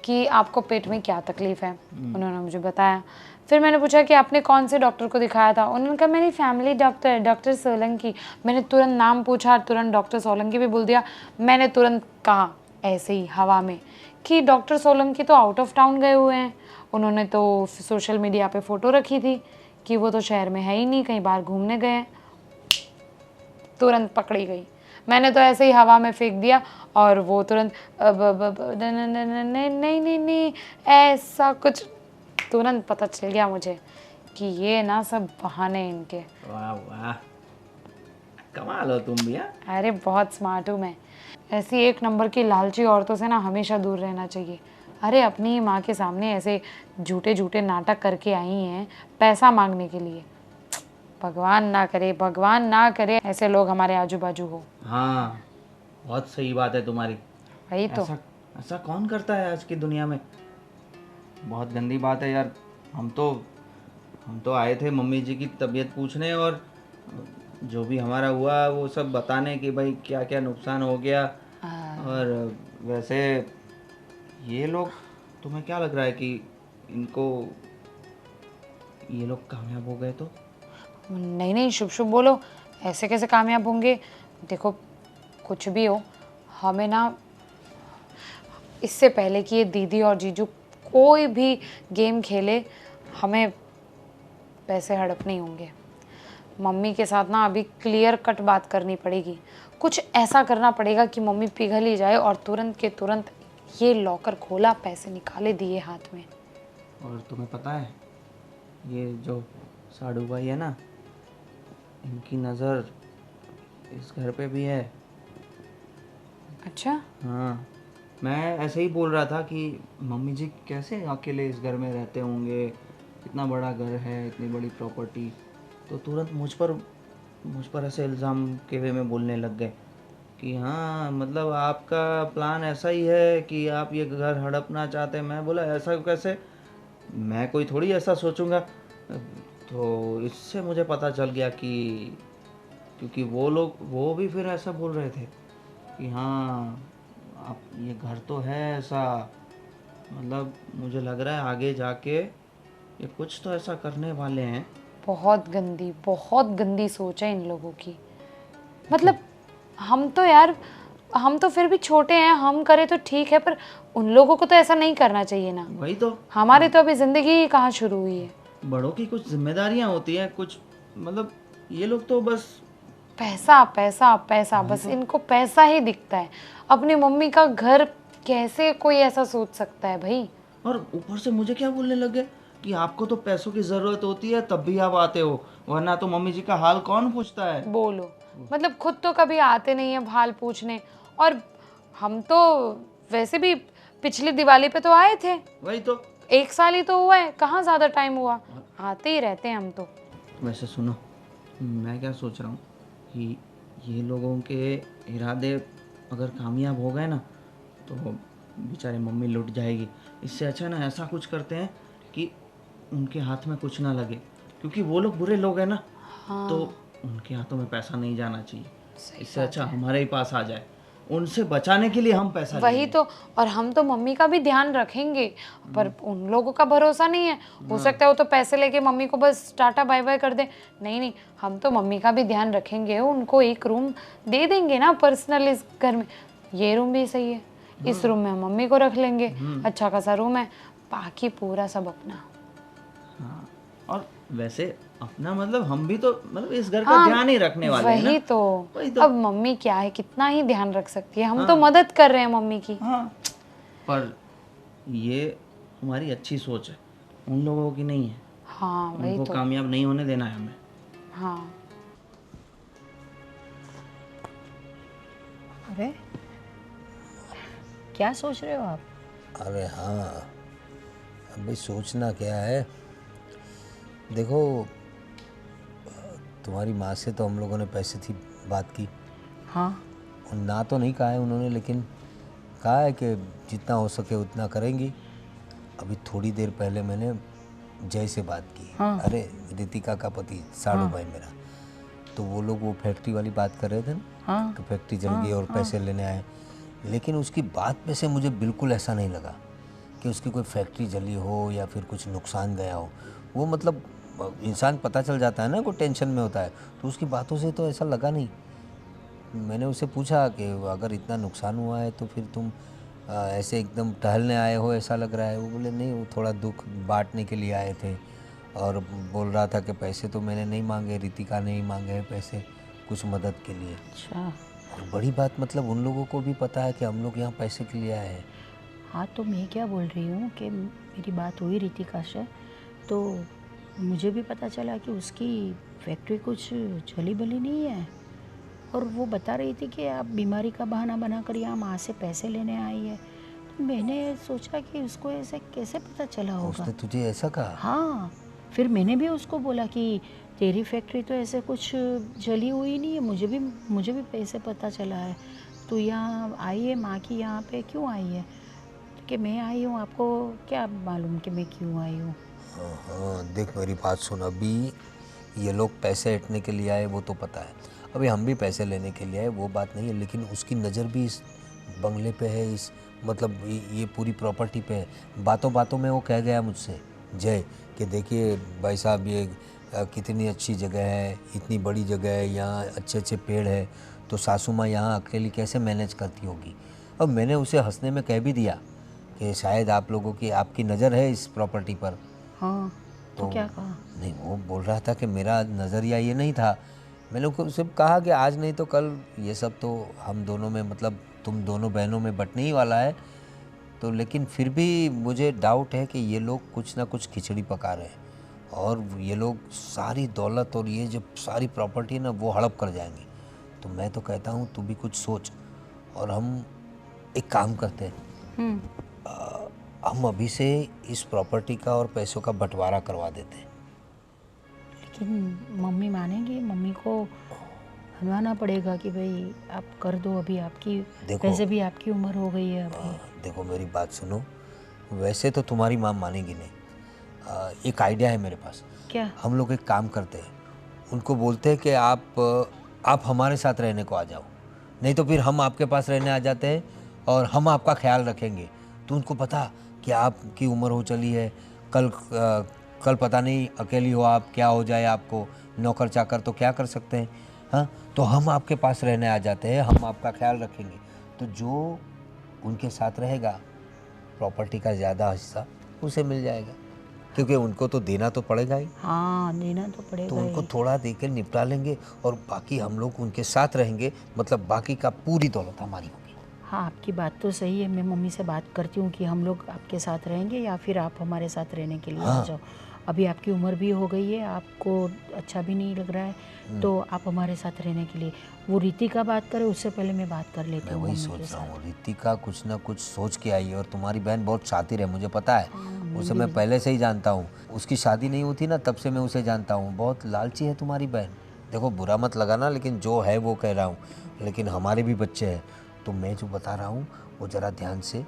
कि आपको पेट में क्या तकलीफ़ है। उन्होंने मुझे बताया। फिर मैंने पूछा कि आपने कौन से डॉक्टर को दिखाया था। उन्होंने कहा मेरी फैमिली डॉक्टर, डॉक्टर सोलंकी। मैंने तुरंत नाम पूछा, तुरंत डॉक्टर सोलंकी भी बोल दिया। मैंने तुरंत कहा ऐसे ही हवा में कि डॉक्टर सोलंकी तो आउट ऑफ टाउन गए हुए हैं। उन्होंने तो सोशल मीडिया पे फ़ोटो रखी थी कि वो तो शहर में है ही नहीं, कहीं बाहर घूमने गए हैं। तुरंत पकड़ी गई। मैंने तो ऐसे ही हवा में फेंक दिया और वो तुरंत नहीं नहीं नहीं नहीं ऐसा कुछ। तुरंत पता चल गया मुझे कि ये ना सब बहाने इनके। वाह वाह, कमाल हो तुम भी। अरे बहुत स्मार्ट हूँ मैं। ऐसी एक नंबर की लालची औरतों से ना हमेशा दूर रहना चाहिए। अरे अपनी ही माँ के सामने ऐसे झूठे झूठे नाटक करके आई हैं पैसा मांगने के लिए। भगवान ना करे, भगवान ना करे ऐसे लोग हमारे आजू बाजू हो। हाँ, बहुत सही बात है तुम्हारी। वही तो। ऐसा कौन करता है आज की दुनिया में? बहुत गंदी बात है यार। हम तो आए थे मम्मी जी की तबीयत पूछने, और जो भी हमारा हुआ वो सब बताने कि भाई क्या क्या नुकसान हो गया। और वैसे ये लोग, तुम्हें क्या लग रहा है कि इनको, ये लोग कामयाब हो गए तो? नहीं नहीं, शुभ शुभ बोलो। ऐसे कैसे कामयाब होंगे? देखो कुछ भी हो, हमें ना इससे पहले कि ये दीदी और जीजू कोई भी गेम खेले, हमें पैसे हड़प नहीं होंगे। मम्मी के साथ ना अभी क्लियर कट बात करनी पड़ेगी। कुछ ऐसा करना पड़ेगा कि मम्मी पिघल ही जाए और तुरंत के तुरंत ये लॉकर खोला, पैसे निकाले, दिए हाथ में। और तुम्हें पता है, ये जो साड़ू भाई है ना, इनकी नज़र इस घर पे भी है। अच्छा, हाँ, मैं ऐसे ही बोल रहा था कि मम्मी जी कैसे अकेले इस घर में रहते होंगे, इतना बड़ा घर है, इतनी बड़ी प्रॉपर्टी। तो तुरंत मुझ पर ऐसे इल्ज़ाम के वे में बोलने लग गए कि हाँ मतलब आपका प्लान ऐसा ही है कि आप ये घर हड़पना चाहते हैं। मैं बोला ऐसा कैसे, मैं कोई थोड़ी ऐसा सोचूंगा। तो इससे मुझे पता चल गया कि क्योंकि वो भी फिर ऐसा बोल रहे थे कि हाँ आप ये घर तो है ऐसा, मतलब मुझे लग रहा है आगे जाके ये कुछ तो ऐसा करने वाले हैं। बहुत गंदी सोच है इन लोगों की। मतलब हम तो यार, हम तो फिर भी छोटे हैं, हम करें तो ठीक है, पर उन लोगों को तो ऐसा नहीं करना चाहिए ना। वही तो, हमारी तो अभी जिंदगी ही कहाँ शुरू हुई है। बड़ों की कुछ जिम्मेदारियां होती हैं, कुछ मतलब ये लोग तो बस पैसा पैसा पैसा, बस इनको पैसा ही दिखता है। अपनी मम्मी का घर कैसे कोई ऐसा सोच सकता है भाई। और ऊपर से मुझे क्या बोलने लगे कि आपको तो पैसों की ज़रूरत होती है तब भी आप आते हो, वरना तो मम्मी जी का हाल कौन पूछता है। बोलो, मतलब खुद तो कभी आते नहीं है हाल पूछने, और हम तो वैसे भी पिछली दिवाली पे तो आए थे। वही तो। 1 साल ही तो हुआ है, कहाँ ज़्यादा टाइम हुआ, आते ही रहते हैं हम तो। वैसे सुनो, मैं क्या सोच रहा हूँ कि ये लोगों के इरादे अगर कामयाब हो गए ना तो बेचारे मम्मी लुट जाएगी। इससे अच्छा ना ऐसा कुछ करते हैं कि उनके हाथ में कुछ ना लगे, क्योंकि वो लोग बुरे लोग हैं ना। तो उनके हाथों में पैसा नहीं जाना चाहिए। इससे अच्छा हमारे ही पास आ जाए, उनसे बचाने के लिए हम पैसा वही लेंगे। तो, और हम तो मम्मी का भी ध्यान रखेंगे, पर उन लोगों का भरोसा नहीं है। हो सकता है वो तो पैसे लेके मम्मी को बस टाटा बाय बाय कर दे। नहीं नहीं, हम तो मम्मी का भी ध्यान रखेंगे, उनको एक रूम दे देंगे ना पर्सनल इस घर में। ये रूम भी सही है, इस रूम में हम मम्मी को रख लेंगे, अच्छा खासा रूम है, बाकी पूरा सब अपना। हाँ, और वैसे अपना मतलब हम भी तो मतलब इस घर का हाँ, ध्यान ही रखने वाले हैं ना। वही तो। वही तो। अब मम्मी क्या है, कितना ही ध्यान रख सकती है, हम तो मदद कर रहे हैं मम्मी की। हाँ, पर ये हमारी अच्छी सोच है, उन लोगों की नहीं है। हाँ वही उनको तो। कामयाब नहीं होने देना है हमें। हाँ अरे क्या सोच रहे हो आप? अरे हाँ, अभी सोचना क्या है, देखो तुम्हारी माँ से तो हम लोगों ने पैसे की बात की, हाँ और ना तो नहीं कहा है उन्होंने, लेकिन कहा है कि जितना हो सके उतना करेंगी। अभी थोड़ी देर पहले मैंने जय से बात की। हाँ। अरे रितिका का पति साड़ू भाई मेरा, तो वो लोग वो फैक्ट्री वाली बात कर रहे थे ना, हाँ कि फैक्ट्री जल गई और पैसे लेने आए। लेकिन उसकी बात पे से मुझे बिल्कुल ऐसा नहीं लगा कि उसकी कोई फैक्ट्री जली हो या फिर कुछ नुकसान गया हो। वो मतलब इंसान पता चल जाता है ना, कोई टेंशन में होता है, तो उसकी बातों से तो ऐसा लगा नहीं। मैंने उससे पूछा कि अगर इतना नुकसान हुआ है तो फिर तुम ऐसे एकदम टहलने आए हो ऐसा लग रहा है। वो बोले नहीं, वो थोड़ा दुख बांटने के लिए आए थे, और बोल रहा था कि पैसे तो मैंने नहीं मांगे, रितिका ने ही मांगे हैं पैसे कुछ मदद के लिए। अच्छा। और बड़ी बात मतलब उन लोगों को भी पता है कि हम लोग यहाँ पैसे के लिए आए हैं। हाँ तो मैं क्या बोल रही हूँ कि मेरी बात हुई रितिका से, तो मुझे भी पता चला कि उसकी फैक्ट्री कुछ जली भली नहीं है, और वो बता रही थी कि आप बीमारी का बहाना बनाकर यहाँ माँ से पैसे लेने आई है। तो मैंने सोचा कि उसको ऐसे कैसे पता चला होगा। उसने तुझे ऐसा कहा? हाँ, फिर मैंने भी उसको बोला कि तेरी फैक्ट्री तो ऐसे कुछ जली हुई नहीं है, मुझे भी पैसे पता चला है। तू यहाँ आई है माँ की यहाँ पे क्यों आई है? कि मैं आई हूँ, आपको क्या मालूम कि मैं क्यों आई हूँ? हाँ हाँ, देख मेरी बात सुन, अभी ये लोग पैसे ऐंठने के लिए आए वो तो पता है, अभी हम भी पैसे लेने के लिए आए वो बात नहीं है, लेकिन उसकी नज़र भी इस बंगले पे है, इस मतलब ये पूरी प्रॉपर्टी पे है। बातों बातों में वो कह गया मुझसे जय कि देखिए भाई साहब ये कितनी अच्छी जगह है, इतनी बड़ी जगह है, यहाँ अच्छे अच्छे पेड़ है, तो सासू माँ यहाँ अकेली कैसे मैनेज करती होगी। अब मैंने उसे हंसने में कह भी दिया कि शायद आप लोगों की आपकी नज़र है इस प्रॉपर्टी पर। हाँ तो क्या कहा? नहीं, वो बोल रहा था कि मेरा नज़रिया ये नहीं था। मैंने उसे कहा कि आज नहीं तो कल ये सब तो हम दोनों में मतलब तुम दोनों बहनों में बंटने ही वाला है। तो लेकिन फिर भी मुझे डाउट है कि ये लोग कुछ ना कुछ खिचड़ी पका रहे हैं, और ये लोग सारी दौलत और ये जो सारी प्रॉपर्टी है ना वो हड़प कर जाएंगे। तो मैं तो कहता हूँ तू भी कुछ सोच, और हम एक काम करते हैं, हम अभी से इस प्रॉपर्टी का और पैसों का बंटवारा करवा देते हैं। लेकिन मम्मी मानेंगी? मम्मी को मनवाना पड़ेगा कि भाई आप कर दो, अभी आपकी देखो, वैसे भी आपकी उम्र हो गई है अभी। देखो मेरी बात सुनो, वैसे तो तुम्हारी माँ मानेगी नहीं। एक आइडिया है मेरे पास। क्या? हम लोग एक काम करते हैं, उनको बोलते हैं कि आप हमारे साथ रहने को आ जाओ, नहीं तो फिर हम आपके पास रहने आ जाते हैं और हम आपका ख्याल रखेंगे। तो उनको पता कि आपकी उम्र हो चली है, कल पता नहीं अकेली हो आप, क्या हो जाए आपको, नौकर चाकर तो क्या कर सकते हैं। हाँ, तो हम आपके पास रहने आ जाते हैं, हम आपका ख्याल रखेंगे। तो जो उनके साथ रहेगा, प्रॉपर्टी का ज़्यादा हिस्सा उसे मिल जाएगा, क्योंकि उनको तो देना तो पड़ेगा ही। हाँ, देना तो तो पड़ेगा उनको ही। थोड़ा दे के निपटा लेंगे और बाकी हम लोग उनके साथ रहेंगे, मतलब बाकी का पूरी दौलत हमारी होगी। हाँ, आपकी बात तो सही है। मैं मम्मी से बात करती हूँ कि हम लोग आपके साथ रहेंगे या फिर आप हमारे साथ रहने के लिए आ जाओ। अभी आपकी उम्र भी हो गई है, आपको अच्छा भी नहीं लग रहा है, तो आप हमारे साथ रहने के लिए। वो रीति का बात करे उससे पहले मैं बात कर लेती मैं हूँ वही मम्मी के सोच रहा साथ। हूँ, रितिका कुछ ना कुछ सोच के आई है और तुम्हारी बहन बहुत शातिर है, मुझे पता है। उसे मैं पहले से ही जानता हूँ, उसकी शादी नहीं होती ना तब से मैं उसे जानता हूँ। बहुत लालची है तुम्हारी बहन। देखो बुरा मत लगाना, लेकिन जो है वो कह रहा हूँ, लेकिन हमारे भी बच्चे हैं। तो मैं जो बता रहा हूँ वो ज़रा ध्यान से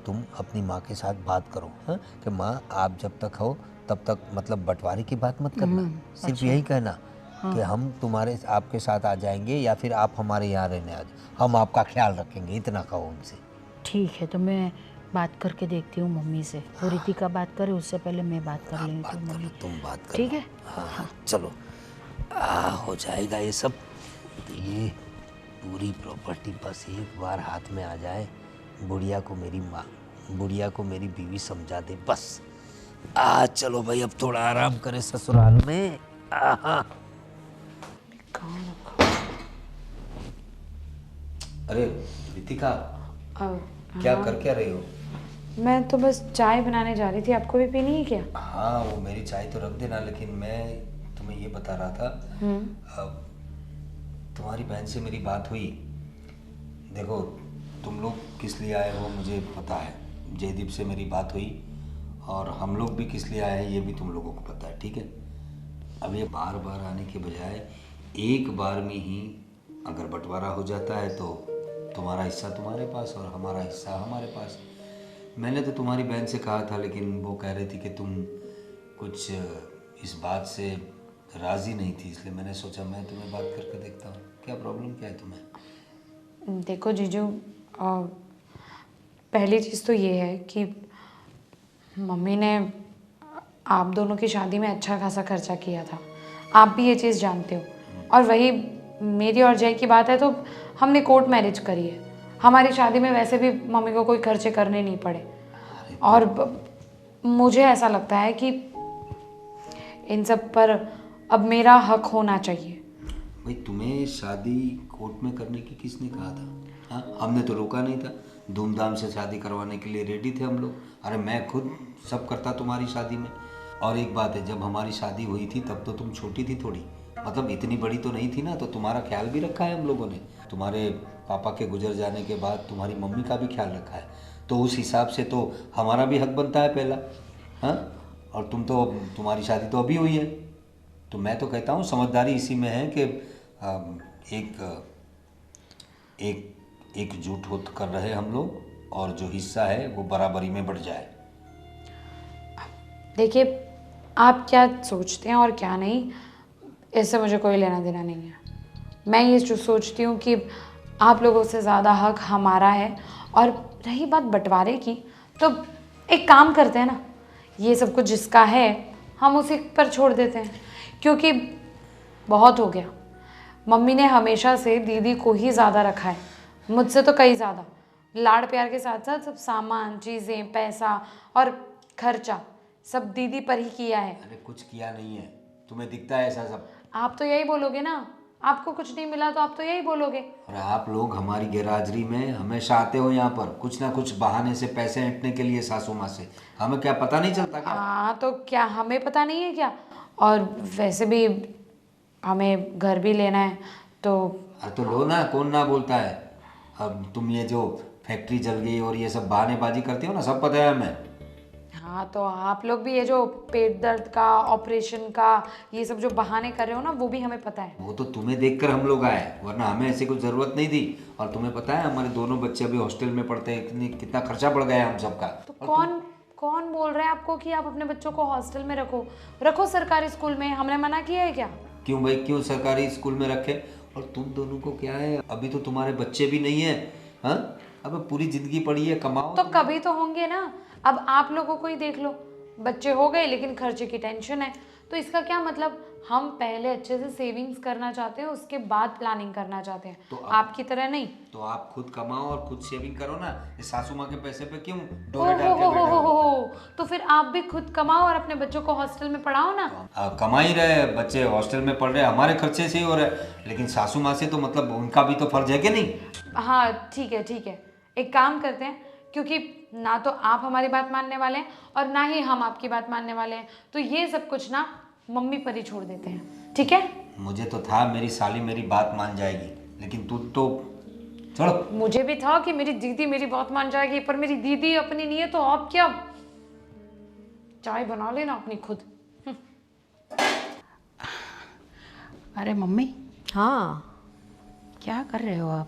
तुम अपनी माँ के साथ बात करो, हाँ, कि माँ आप जब तक हो तब तक, मतलब बंटवारे की बात मत करना, सिर्फ यही कहना कि हम आपके साथ आ जाएंगे या फिर आप हमारे यहाँ रहने आ जाओ, हम आपका ख्याल रखेंगे, इतना कहो उनसे। ठीक है, तो मैं बात करके देखती हूँ मम्मी से। वो रीति का बात करे उससे पहले मैं बात कर लेती हूँ मम्मी। तुम बात कर ठीक लो। है? हाँ, चलो, हो जाएगा ये सब। तो ये पूरी प्रॉपर्टी बस एक बार हाथ में आ जाए, बुढ़िया को मेरी बीवी समझा दे बस। चलो भाई, अब थोड़ा आराम करे ससुराल में। अरे रितिका, क्या कर क्या रही हो? मैं तो बस चाय बनाने जा रही थी, आपको भी पीनी है क्या? हाँ, वो मेरी चाय तो रख देना, लेकिन मैं तुम्हें ये बता रहा था, अब तुम्हारी बहन से मेरी बात हुई। देखो, तुम लोग किस लिए आए हो मुझे पता है, जयदीप से मेरी बात हुई, और हम लोग भी किस लिए आए हैं ये भी तुम लोगों को पता है, ठीक है। अब ये बार बार आने के बजाय एक बार में ही अगर बंटवारा हो जाता है तो तुम्हारा हिस्सा तुम्हारे पास और हमारा हिस्सा हमारे पास। मैंने तो तुम्हारी बहन से कहा था, लेकिन वो कह रही थी कि तुम कुछ इस बात से राज़ी नहीं थी, इसलिए मैंने सोचा मैं तुम्हें बात करके देखता हूँ। क्या प्रॉब्लम क्या है तुम्हें? देखो जीजू, पहली चीज़ तो ये है कि मम्मी ने आप दोनों की शादी में अच्छा खासा खर्चा किया था, आप भी ये चीज़ जानते हो। और वही मेरी और जय की बात है तो हमने कोर्ट मैरिज करी है, हमारी शादी में वैसे भी मम्मी को कोई खर्चे करने नहीं पड़े। और मुझे ऐसा लगता है कि इन सब पर अब मेरा हक होना चाहिए। भाई, तुम्हें शादी कोर्ट में करने की किसने कहा था? हाँ, हमने तो रोका नहीं था, धूमधाम से शादी करवाने के लिए रेडी थे हम लोग। अरे मैं खुद सब करता तुम्हारी शादी में। और एक बात है, जब हमारी शादी हुई थी तब तो तुम छोटी थी थोड़ी, मतलब इतनी बड़ी तो नहीं थी ना, तो तुम्हारा ख्याल भी रखा है हम लोगों ने। तुम्हारे पापा के गुजर जाने के बाद तुम्हारी मम्मी का भी ख्याल रखा है, तो उस हिसाब से तो हमारा भी हक बनता है पहला। हाँ, और तुम्हारी शादी तो अभी हुई है, तो मैं तो कहता हूँ समझदारी इसी में है कि एकजुट हो कर रहे हम लोग, और जो हिस्सा है वो बराबरी में बढ़ जाए। देखिए, आप क्या सोचते हैं और क्या नहीं, इससे मुझे कोई लेना देना नहीं है। मैं ये जो सोचती हूँ कि आप लोगों से ज़्यादा हक हमारा है। और रही बात बंटवारे की, तो एक काम करते हैं ना, ये सब कुछ जिसका है हम उसी पर छोड़ देते हैं, क्योंकि बहुत हो गया। मम्मी ने हमेशा से दीदी को ही ज़्यादा रखा है, मुझसे तो कई ज़्यादा। लाड़ प्यार के साथ साथ सब सामान, चीज़ें, पैसा और खर्चा सब दीदी पर ही किया है। अरे कुछ किया नहीं है, तुम्हें दिखता है ऐसा सब। आप तो यही बोलोगे ना, आपको कुछ नहीं मिला तो आप तो यही बोलोगे। और आप लोग हमारी गैरहाजिरी में हमेशा आते हो यहाँ पर, कुछ ना कुछ बहाने से पैसे ऐंठने के लिए सासू माँ से। हमें क्या पता नहीं चलता क्या? हाँ, तो क्या हमें पता नहीं है क्या? और वैसे भी हमें घर भी लेना है तो। अरे तो लो ना, कौन ना बोलता है। अब तुम ये जो फैक्ट्री जल गई और ये सब बहानेबाजी करती हो ना, सब पता है हमें। हाँ तो आप लोग भी ये जो पेट दर्द का, ऑपरेशन का, ये सब जो बहाने कर रहे हो ना, वो भी हमें पता है। वो तो तुम्हें देखकर हम लोग आए, वरना हमें ऐसी कुछ ज़रूरत नहीं थी। और तुम्हें पता है हमारे दोनों बच्चे अभी हॉस्टल में पढ़ते हैं, कितना खर्चा बढ़ गया है हम सबका। तो कौन कौन बोल रहा है आपको कि आप अपने बच्चों को हॉस्टल में रखो सरकारी स्कूल में? हमने मना किया है क्या? क्यों भाई, क्यों सरकारी स्कूल में रखे? और तुम दोनों को क्या है, अभी तो तुम्हारे बच्चे भी नहीं है। हाँ, अब पूरी जिंदगी पड़ी है, कमाओ। तो कभी तो होंगे ना। अब आप लोगों को ही देख लो, बच्चे हो गए लेकिन खर्चे की टेंशन है। तो इसका क्या मतलब? हम पहले अच्छे से सेविंग्स करना चाहते हैं, उसके बाद प्लानिंग करना चाहते हैं, तो आपकी तरह नहीं। तो आप खुद कमाओ और खुद सेविंग करो ना, ये सासू माँ के पैसे पे क्यों ओ डोरे डाल के बैठे हो? हो, तो फिर आप भी खुद कमाओ और अपने बच्चों को हॉस्टल में पढ़ाओ ना। कमा ही रहे, बच्चे हॉस्टल में पढ़ रहे, हमारे खर्चे से ही हो रहे, लेकिन सासू माँ से तो मतलब उनका भी तो फर्ज है कि नहीं? हाँ ठीक है ठीक है, एक काम करते हैं, क्योंकि ना तो आप हमारी बात मानने वाले हैं और ना ही हम आपकी बात मानने वाले हैं, तो ये सब कुछ ना मम्मी पर ही छोड़ देते हैं, ठीक है? मुझे तो था मेरी साली मेरी बात मान जाएगी, लेकिन तू तो छोड़ो। मुझे भी था कि मेरी दीदी मेरी बात मान जाएगी, पर मेरी दीदी अपनी नहीं है, तो आप क्या, चाय बना लेना अपनी खुद। अरे मम्मी, हाँ, क्या कर रहे हो आप?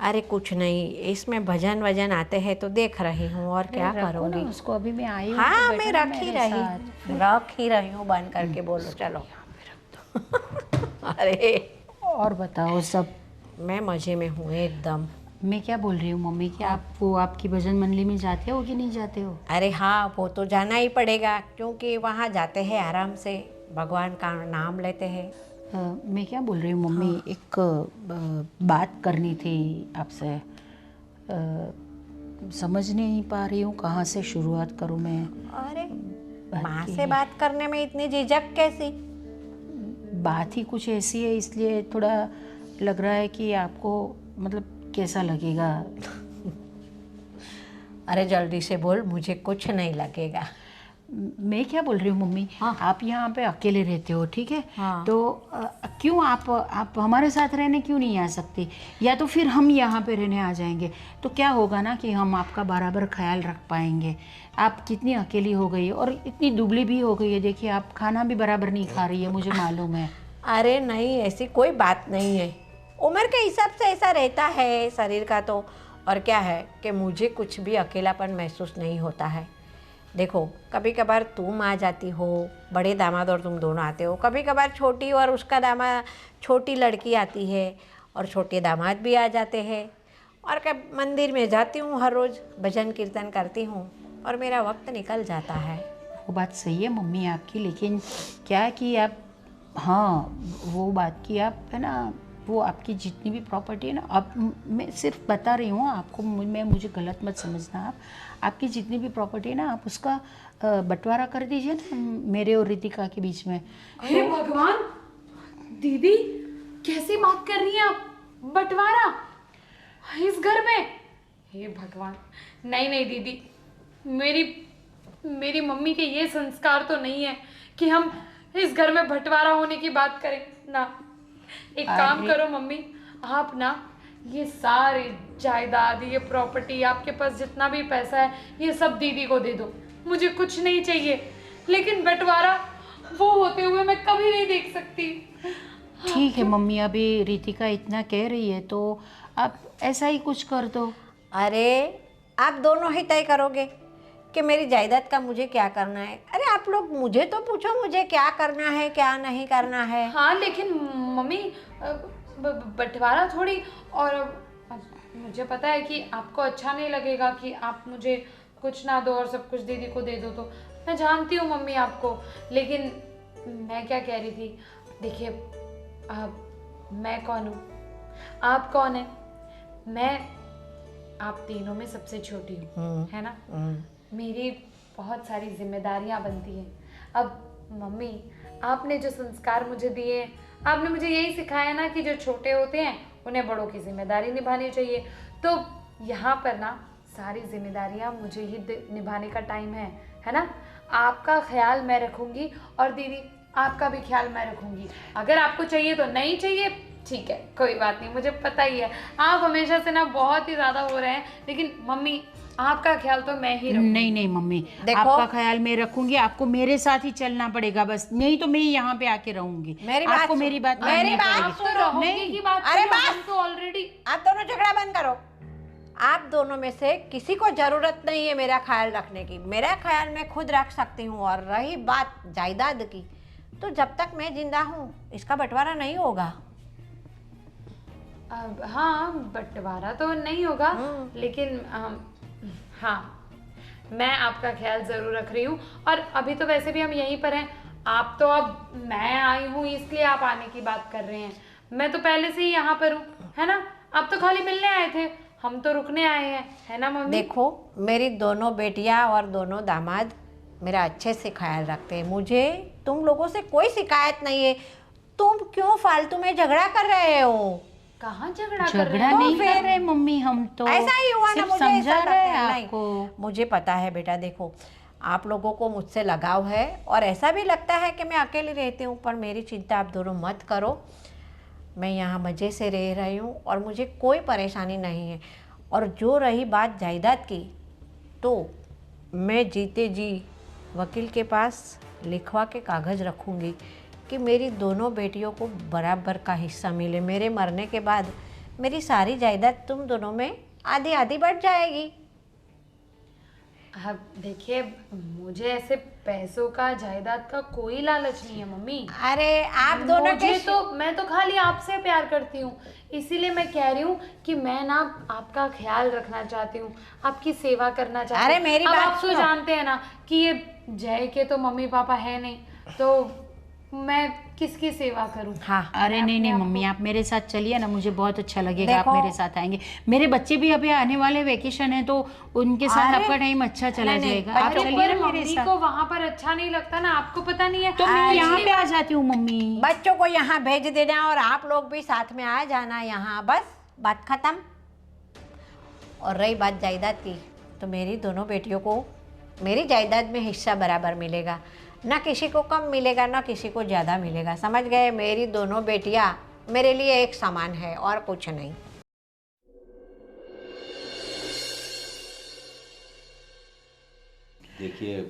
अरे कुछ नहीं, इसमें भजन वजन आते हैं तो देख रही हूँ, और क्या रखो ना करूँगी। उसको, अभी मैं आई हूँ हाँ, तो मैं बैठो ना रख ही मेरे साथ। रही हूँ बंद करके, बोलो चलो। अरे और बताओ सब। मैं मजे में हूँ एकदम। मैं क्या बोल रही हूँ मम्मी, कि आप वो आपकी भजन मंडली में जाते हो कि नहीं जाते हो? अरे हाँ, वो तो जाना ही पड़ेगा, क्योंकि वहाँ जाते हैं आराम से, भगवान का नाम लेते हैं। मैं क्या बोल रही हूँ मम्मी, एक बात करनी थी आपसे। समझ नहीं पा रही हूँ कहाँ से शुरुआत करूँ मैं। अरे माँ से बात करने में इतनी झिझक कैसी? बात ही कुछ ऐसी है, इसलिए थोड़ा लग रहा है कि आपको मतलब कैसा लगेगा। अरे जल्दी से बोल, मुझे कुछ नहीं लगेगा। मैं क्या बोल रही हूँ मम्मी, हाँ। आप यहाँ पे अकेले रहते हो, ठीक है? हाँ। तो क्यों आप हमारे साथ रहने क्यों नहीं आ सकती? या तो फिर हम यहाँ पे रहने आ जाएंगे, तो क्या होगा ना कि हम आपका बराबर ख्याल रख पाएंगे। आप कितनी अकेली हो गई और इतनी दुबली भी हो गई है, देखिए आप खाना भी बराबर नहीं खा रही है, मुझे मालूम है। अरे नहीं, ऐसी कोई बात नहीं है, उम्र के हिसाब से ऐसा रहता है शरीर का तो। और क्या है कि मुझे कुछ भी अकेलापन महसूस नहीं होता है। देखो, कभी कभार तुम आ जाती हो, बड़े दामाद और तुम दोनों आते हो, कभी कभार छोटी और उसका दामाद, छोटी लड़की आती है और छोटे दामाद भी आ जाते हैं। और कब मंदिर में जाती हूँ, हर रोज़ भजन कीर्तन करती हूँ और मेरा वक्त निकल जाता है। वो बात सही है मम्मी आपकी, लेकिन क्या है कि आप, हाँ वो बात की आप है ना, वो आपकी जितनी भी प्रॉपर्टी है ना, आप, मैं सिर्फ बता रही हूँ आपको, मुझे गलत मत समझना आप। आपकी जितनी भी प्रॉपर्टी है ना, आप उसका बंटवारा कर दीजिए ना मेरे और रितिका के बीच में। अरे भगवान, दीदी कैसी बात कर रही हैं आप? बंटवारा इस घर में? हे भगवान, नहीं नहीं दीदी, मेरी मम्मी के ये संस्कार तो नहीं है कि हम इस घर में बंटवारा होने की बात करें ना। एक काम करो मम्मी, आप ना ये सारी जायदाद, ये प्रॉपर्टी, आपके पास जितना भी पैसा है, ये सब दीदी को दे दो, मुझे कुछ नहीं चाहिए। लेकिन बंटवारा वो होते हुए मैं कभी नहीं देख सकती। ठीक है मम्मी, अभी रितिका इतना कह रही है तो आप ऐसा ही कुछ कर दो। अरे आप दोनों ही तय करोगे कि मेरी जायदाद का मुझे क्या करना है। अरे आप लोग मुझे तो पूछो, मुझे क्या करना है क्या नहीं करना है। हाँ लेकिन मम्मी, बंटवारा थोड़ी, और मुझे पता है कि आपको अच्छा नहीं लगेगा कि आप मुझे कुछ ना दो और सब कुछ दीदी को दे दो, तो मैं जानती हूँ मम्मी आपको। लेकिन मैं क्या कह रही थी, देखिए मैं कौन हूँ, आप कौन है? मैं आप तीनों में सबसे छोटी हूँ, है ना? मेरी बहुत सारी जिम्मेदारियाँ बनती हैं। अब मम्मी, आपने जो संस्कार मुझे दिए, आपने मुझे यही सिखाया ना कि जो छोटे होते हैं उन्हें बड़ों की जिम्मेदारी निभानी चाहिए। तो यहाँ पर ना सारी जिम्मेदारियाँ मुझे ही निभाने का टाइम है ना? आपका ख्याल मैं रखूँगी और दीदी आपका भी ख्याल मैं रखूँगी। अगर आपको चाहिए तो नहीं चाहिए, ठीक है, कोई बात नहीं, मुझे पता ही है आप हमेशा से ना बहुत ही ज़्यादा हो रहे हैं, लेकिन मम्मी आपका ख्याल तो मैं ही रखूंगी। नहीं नहीं मम्मी, देखो- आपका ख्याल मैं रखूंगी, आपको मेरे साथ ही चलना पड़ेगा बस, नहीं तो मैं यहाँ पे आके रहूंगी। मेरी बात आपको सुन- मेरी बात मेरी माननी बात पड़ेगी। सुन- तो रहोगे नहीं। की बात अरे करो, बस! हम तो ऑलरेडी। आप दोनों झगड़ा बंद करो। आप दोनों में से किसी को जरूरत नहीं है मेरा ख्याल रखने की, मेरा ख्याल मैं खुद रख सकती हूँ। और रही बात जायदाद की, तो जब तक मैं जिंदा हूँ इसका बंटवारा नहीं होगा। हाँ, बंटवारा तो नहीं होगा, लेकिन हाँ, मैं आपका ख्याल ज़रूर रख रही हूँ। और अभी तो वैसे भी हम यहीं पर हैं, आप तो अब मैं आई हूँ इसलिए आप आने की बात कर रहे हैं, मैं तो पहले से ही यहाँ पर हूँ, है ना। आप तो खाली मिलने आए थे, हम तो रुकने आए हैं, है ना मम्मी। देखो, मेरी दोनों बेटियां और दोनों दामाद मेरा अच्छे से ख्याल रखते हैं, मुझे तुम लोगों से कोई शिकायत नहीं है। तुम क्यों फालतू में झगड़ा कर रहे हो? कहाँ झगड़ा कर रहे झगड़ा हैं? नहीं कर रहे मम्मी, हम तो ऐसा ही हुआ ना, सिर्फ मुझे समझा ऐसा रहे लगता हैं है। आपको। नहीं, मुझे पता है बेटा, देखो आप लोगों को मुझसे लगाव है और ऐसा भी लगता है कि मैं अकेली रहती हूँ, पर मेरी चिंता आप दोनों मत करो। मैं यहाँ मज़े से रह रही हूँ और मुझे कोई परेशानी नहीं है। और जो रही बात जायदाद की, तो मैं जीते जी वकील के पास लिखवा के कागज़ रखूँगी कि मेरी दोनों बेटियों को बराबर का हिस्सा मिले। मेरे मरने के बाद मेरी सारी जायदाद तुम दोनों में आधी आधी बढ़ जाएगी। अब देखिए, मुझे ऐसे पैसों का, जायदाद का कोई लालच नहीं है मम्मी। अरे आप दोनों के मुझे तो, मैं तो खाली आपसे प्यार करती हूँ, इसीलिए मैं कह रही हूँ कि मैं ना आपका ख्याल रखना चाहती हूँ, आपकी सेवा करना चाहती हूँ। अरे मेरी अब बात आप तो सुनो। जानते हैं ना कि ये जय के तो मम्मी पापा है नहीं, तो मैं किसकी सेवा करूँ। हाँ, अरे नहीं नहीं मम्मी, आप मेरे साथ चलिए ना, मुझे बहुत अच्छा लगेगा आप देखो- मेरे साथ आएंगे। मेरे बच्चे भी अभी आने वाले वेकेशन है, तो उनके साथ अरे, आपका टाइम अच्छा चला नहीं, नहीं, जाएगा। आप अरे चलिए पर ना मेरे मम्मी साथ। को वहाँ पर अच्छा नहीं लगता ना, आपको पता नहीं है। तो मैं यहाँ पिछली पे आ जाती हूँ मम्मी। बच्चों को यहाँ भेज देना और आप लोग भी साथ में आ जाना यहाँ, बस बात खत्म। और रही बात जायदाद की, तो मेरी दोनों बेटियों को मेरी जायदाद में हिस्सा बराबर मिलेगा, ना किसी को कम मिलेगा ना किसी को ज़्यादा मिलेगा, समझ गए। मेरी दोनों बेटियाँ मेरे लिए एक समान है और कुछ नहीं। देखिए,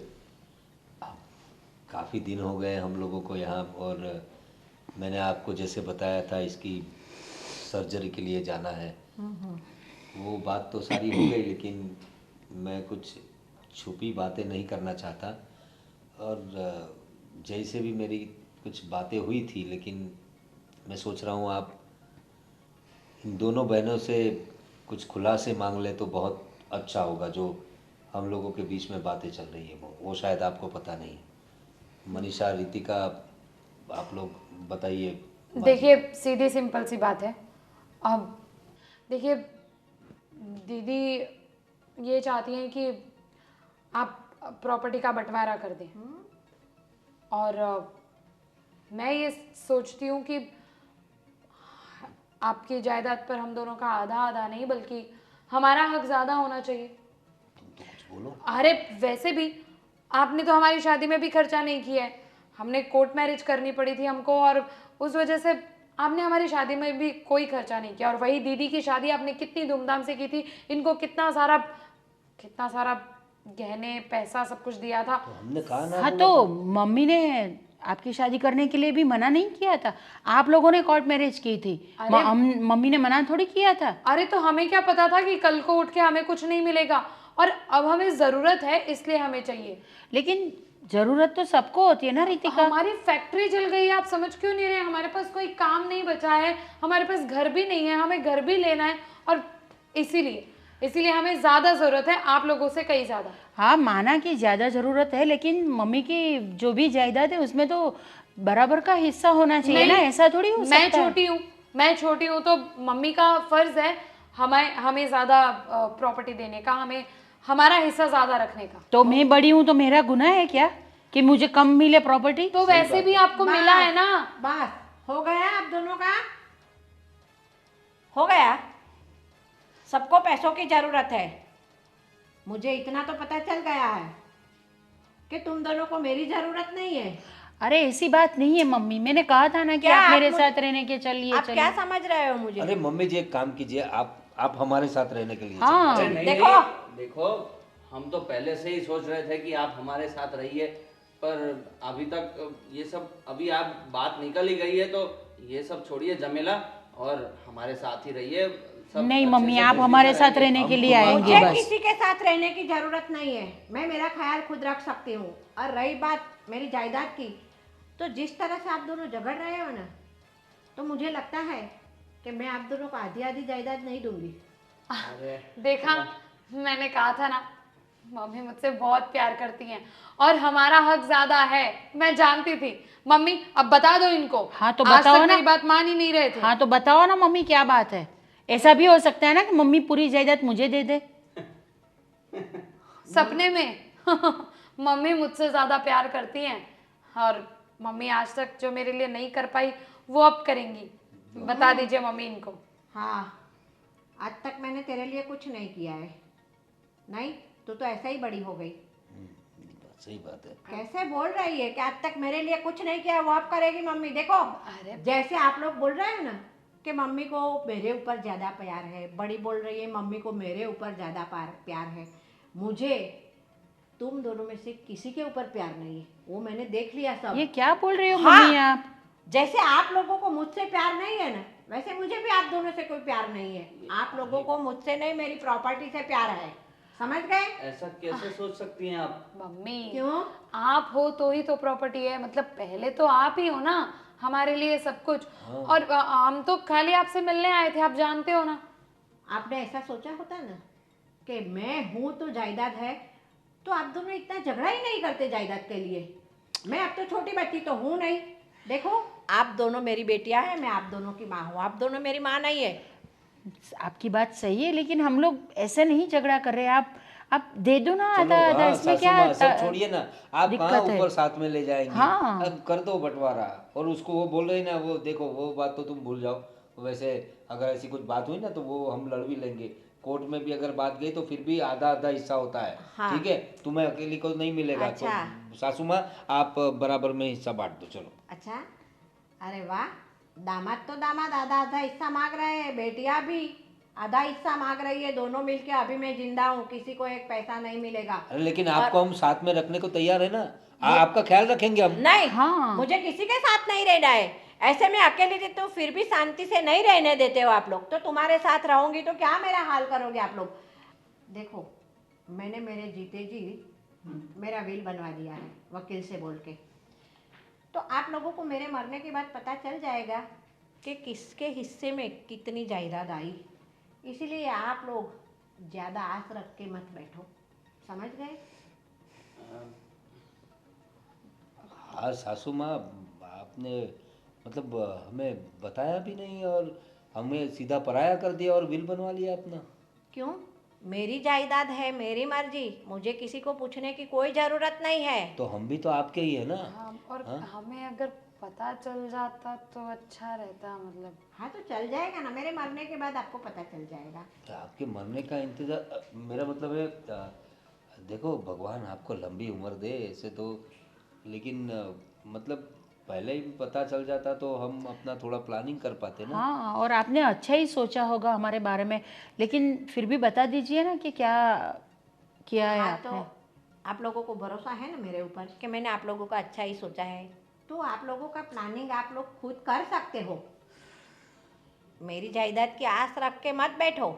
काफ़ी दिन हो गए हम लोगों को यहाँ, और मैंने आपको जैसे बताया था इसकी सर्जरी के लिए जाना है, वो बात तो सारी हो गई, लेकिन मैं कुछ छुपी बातें नहीं करना चाहता। और जैसे भी मेरी कुछ बातें हुई थी, लेकिन मैं सोच रहा हूँ आप इन दोनों बहनों से कुछ खुलासे मांग ले तो बहुत अच्छा होगा। जो हम लोगों के बीच में बातें चल रही है वो शायद आपको पता नहीं। मनीषा, रितिका, आप लोग बताइए। देखिए, सीधी सिंपल सी बात है। अब देखिए, दीदी ये चाहती हैं कि आप प्रॉपर्टी का बंटवारा कर दें, और मैं ये सोचती हूँ कि आपकी जायदाद पर हम दोनों का आधा आधा नहीं, बल्कि हमारा हक ज़्यादा होना चाहिए। बोलो। अरे वैसे भी आपने तो हमारी शादी में भी खर्चा नहीं किया है, हमने कोर्ट मैरिज करनी पड़ी थी हमको, और उस वजह से आपने हमारी शादी में भी कोई खर्चा नहीं किया। और वही दीदी की शादी आपने कितनी धूमधाम से की थी, इनको कितना सारा गहने, पैसा, सब कुछ दिया था। तो हमने कहा ना। हाँ, तो मम्मी ने आपकी शादी करने के लिए भी मना नहीं किया था, आप लोगों ने कोर्ट मैरिज की थी। मम्मी ने मना थोड़ी किया था। अरे तो हमें क्या पता था कि कल को उठ के हमें कुछ नहीं मिलेगा, और अब हमें ज़रूरत है इसलिए हमें चाहिए। लेकिन जरूरत तो सबको होती है ना रितिका। हमारी फैक्ट्री जल गई है, आप समझ क्यों नहीं रहे? हमारे पास कोई काम नहीं बचा है, हमारे पास घर भी नहीं है, हमें घर भी लेना है, और इसीलिए हमें ज़्यादा ज़रूरत है, आप लोगों से कहीं ज़्यादा। हाँ, माना कि ज़्यादा ज़रूरत है, लेकिन मम्मी की जो भी जायदाद है उसमें तो बराबर का हिस्सा होना चाहिए ना, ऐसा थोड़ी हो सकता है। मैं छोटी हूँ तो मम्मी का फ़र्ज़ है हमें ज़्यादा प्रॉपर्टी देने का, हमारा हिस्सा ज़्यादा रखने का। तो मैं बड़ी हूँ तो मेरा गुनाह है क्या कि मुझे कम मिले प्रॉपर्टी? तो वैसे भी आपको मिला है ना। बस हो गया, आप दोनों का हो गया। सबको पैसों की ज़रूरत है, मुझे इतना तो पता चल गया है कि तुम दोनों को मेरी ज़रूरत नहीं है। अरे ऐसी बात नहीं है मम्मी, मैंने कहा था ना कि क्या आप आप मेरे मुझे- साथ रहने के चलिए आप क्या चलिए। समझ रहे हो मुझे? अरे मम्मी जी एक काम कीजिए, आप हमारे साथ रहने के लिए हाँ चलिए। नहीं देखो। नहीं, देखो हम तो पहले से ही सोच रहे थे कि आप हमारे साथ रहिए, पर अभी तक ये सब, अभी आप बात निकल ही गई है तो ये सब छोड़िए झमेला और हमारे साथ ही रहिए। सब नहीं अच्छे मम्मी, से आप खुशी हमारे से साथ रहेंगे। रहने के लिए हम आएंगे मुझे बस। किसी के साथ रहने की जरूरत नहीं है, मैं मेरा ख्याल खुद रख सकती हूँ। और रही बात मेरी जायदाद की, तो जिस तरह से आप दोनों झगड़ रहे हो ना, तो मुझे लगता है कि मैं आप दोनों को आधी आधी जायदाद नहीं दूंगी। देखा, मैंने कहा था ना, मम्मी मुझसे बहुत प्यार करती हैं और हमारा हक ज्यादा है। मैं जानती थी। मम्मी अब बता दो इनको। हाँ तो आज बताओ तक ना। मेरी बात मान ही नहीं रहे थे। हाँ तो बताओ ना मम्मी, क्या बात है? ऐसा भी हो सकता है ना कि मम्मी पूरी जायदाद मुझे दे दे। सपने में मम्मी मुझसे ज्यादा प्यार करती हैं और मम्मी आज तक जो मेरे लिए नहीं कर पाई वो अब करेंगी। बता दीजिए मम्मी इनको। हाँ, आज तक मैंने तेरे लिए कुछ नहीं किया है। नहीं, तू तो ऐसा ही बड़ी हो गई। सही बात है। कैसे बोल रही है कि आज तक मेरे लिए कुछ नहीं किया, वो अब करेगी मम्मी। देखो, अरे जैसे आप लोग बोल रहे हो ना कि मम्मी को मेरे ऊपर ज़्यादा प्यार है, बड़ी बोल रही है मम्मी को मेरे ऊपर ज़्यादा प्यार है, मुझे तुम दोनों में से किसी के ऊपर प्यार नहीं है, वो मैंने देख लिया सब। ये क्या बोल रहे हो हाँ। मम्मी आप? जैसे आप लोगों को मुझसे प्यार नहीं है ना, वैसे मुझे भी आप दोनों से कोई प्यार नहीं है। आप लोगों को मुझसे नहीं, मेरी प्रॉपर्टी से प्यार है, समझ गए? ऐसा कैसे सोच सकती हैं आप? मम्मी, क्यों? आप हो तो ही तो प्रॉपर्टी है। मतलब पहले तो आप ही हो ना हमारे लिए सब कुछ। और हम तो खाली आपसे मिलने आए थे, आप जानते हो ना। आपने ऐसा सोचा होता ना कि मैं हूँ तो जायदाद है, तो आप दोनों इतना झगड़ा ही नहीं करते जायदाद के लिए। मैं अब तो छोटी बच्ची तो हूँ नहीं। देखो, आप दोनों मेरी बेटियां हैं, मैं आप दोनों की माँ हूँ, आप दोनों मेरी माँ नहीं है। आपकी बात सही है, लेकिन हम लोग ऐसे नहीं झगड़ा कर रहे। आप दे दो ना चलो आधा आधा, हाँ, इसमें सासू क्या माँ, सब छोड़िए ना। आप दिक्कत कहाँ है? ऊपर साथ में ले जाएंगे। हाँ। अब कर दो बंटवारा। और उसको वो बोल रही ना, वो देखो वो बात तो तुम भूल जाओ। वैसे अगर ऐसी कुछ बात हुई ना तो वो हम लड़ भी लेंगे। कोर्ट में भी अगर बात गई तो फिर भी आधा आधा हिस्सा होता है। हाँ। ठीक है, तुम्हें अकेली को नहीं मिलेगा। अच्छा। तो सासू माँ आप बराबर में हिस्सा बांट दो। चलो। अच्छा, अरे वाह, दामाद तो दामाद आधा आधा हिस्सा मांग रहे हैं, बेटियां भी आधा हिस्सा मांग रही है, दोनों मिलके। अभी मैं जिंदा हूँ, किसी को एक पैसा नहीं मिलेगा। अरे लेकिन आपको हम साथ में रखने को तैयार है ना। आपका ख्याल रखेंगे हम। नहीं, हाँ। मुझे किसी के साथ नहीं रहना है। ऐसे में अकेली रहती हूँ, फिर भी शांति से नहीं रहने देते हो आप लोग। तो तुम्हारे साथ रहूंगी तो क्या मेरा हाल करोगे आप लोग? देखो, मैंने मेरे जीते जी मेरा विल बनवा दिया है वकील से बोल के। तो आप लोगों को मेरे मरने के बाद पता चल जाएगा कि किसके हिस्से में कितनी जायदाद आई। इसीलिए आप लोग ज़्यादा आस रख के मत बैठो, समझ गए? हाँ सासू माँ, आपने मतलब हमें बताया भी नहीं और हमें सीधा पराया कर दिया और बिल बनवा लिया अपना। क्यों? मेरी जायदाद है, मेरी मर्जी, मुझे किसी को पूछने की कोई ज़रूरत नहीं है। तो हम भी तो आपके ही है ना। और हमें अगर पता चल जाता तो अच्छा रहता। मतलब हाँ, तो चल जाएगा ना, मेरे मरने के बाद आपको पता चल जाएगा। तो आपके मरने का इंतजार, मेरा मतलब है देखो भगवान आपको लंबी उम्र दे ऐसे तो। लेकिन मतलब पहले ही पता चल जाता तो हम अपना थोड़ा प्लानिंग कर पाते ना। हाँ, और आपने अच्छा ही सोचा होगा हमारे बारे में, लेकिन फिर भी बता दीजिए ना कि क्या किया है हाँ, आपने। तो आप लोगों को भरोसा है ना मेरे ऊपर कि मैंने आप लोगों का अच्छा ही सोचा है, तो आप लोगों का प्लानिंग आप लोग खुद कर सकते हो। मेरी जायदाद की आस रख के मत बैठो।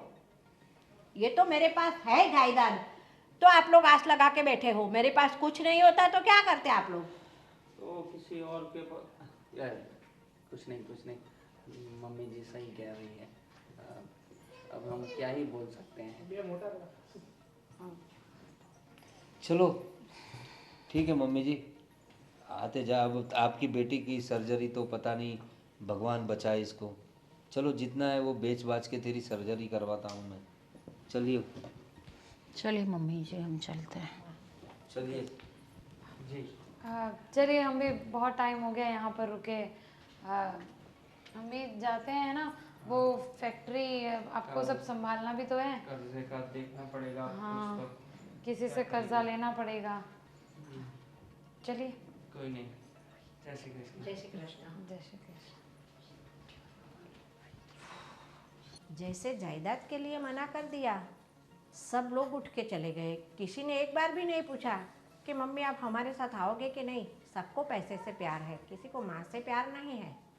ये तो मेरे पास है जायदाद, तो आप लोग आस लगा के बैठे हो। मेरे पास कुछ नहीं होता तो क्या करते आप लोग? तो किसी और के पास यार, कुछ नहीं, मम्मी जी सही कह रही है। अब हम क्या ही बोल सकते हैं। चलो ठीक है मम्मी जी, आते जा। अब आपकी बेटी की सर्जरी तो पता नहीं, भगवान बचाए इसको। चलो जितना है वो बेच बाच के तेरी सर्जरी करवाता हूँ मैं। चलिए चलिए मम्मी जी, हम चलते हैं। चलिए। जी चलिए, हम भी बहुत टाइम हो गया यहाँ पर रुके। हम भी जाते हैं ना, वो फैक्ट्री आपको सब संभालना भी तो है। कर्जे का देखना पड़ेगा। हाँ, कुछ तो किसी से कर्जा लेना पड़ेगा। चलिए। कोई नहीं, जय श्री कृष्ण। जय श्री कृष्ण। जय श्री कृष्ण। जैसे जायदाद के लिए मना कर दिया, सब लोग उठ के चले गए। किसी ने एक बार भी नहीं पूछा कि मम्मी आप हमारे साथ आओगे कि नहीं। सबको पैसे से प्यार है, किसी को माँ से प्यार नहीं है।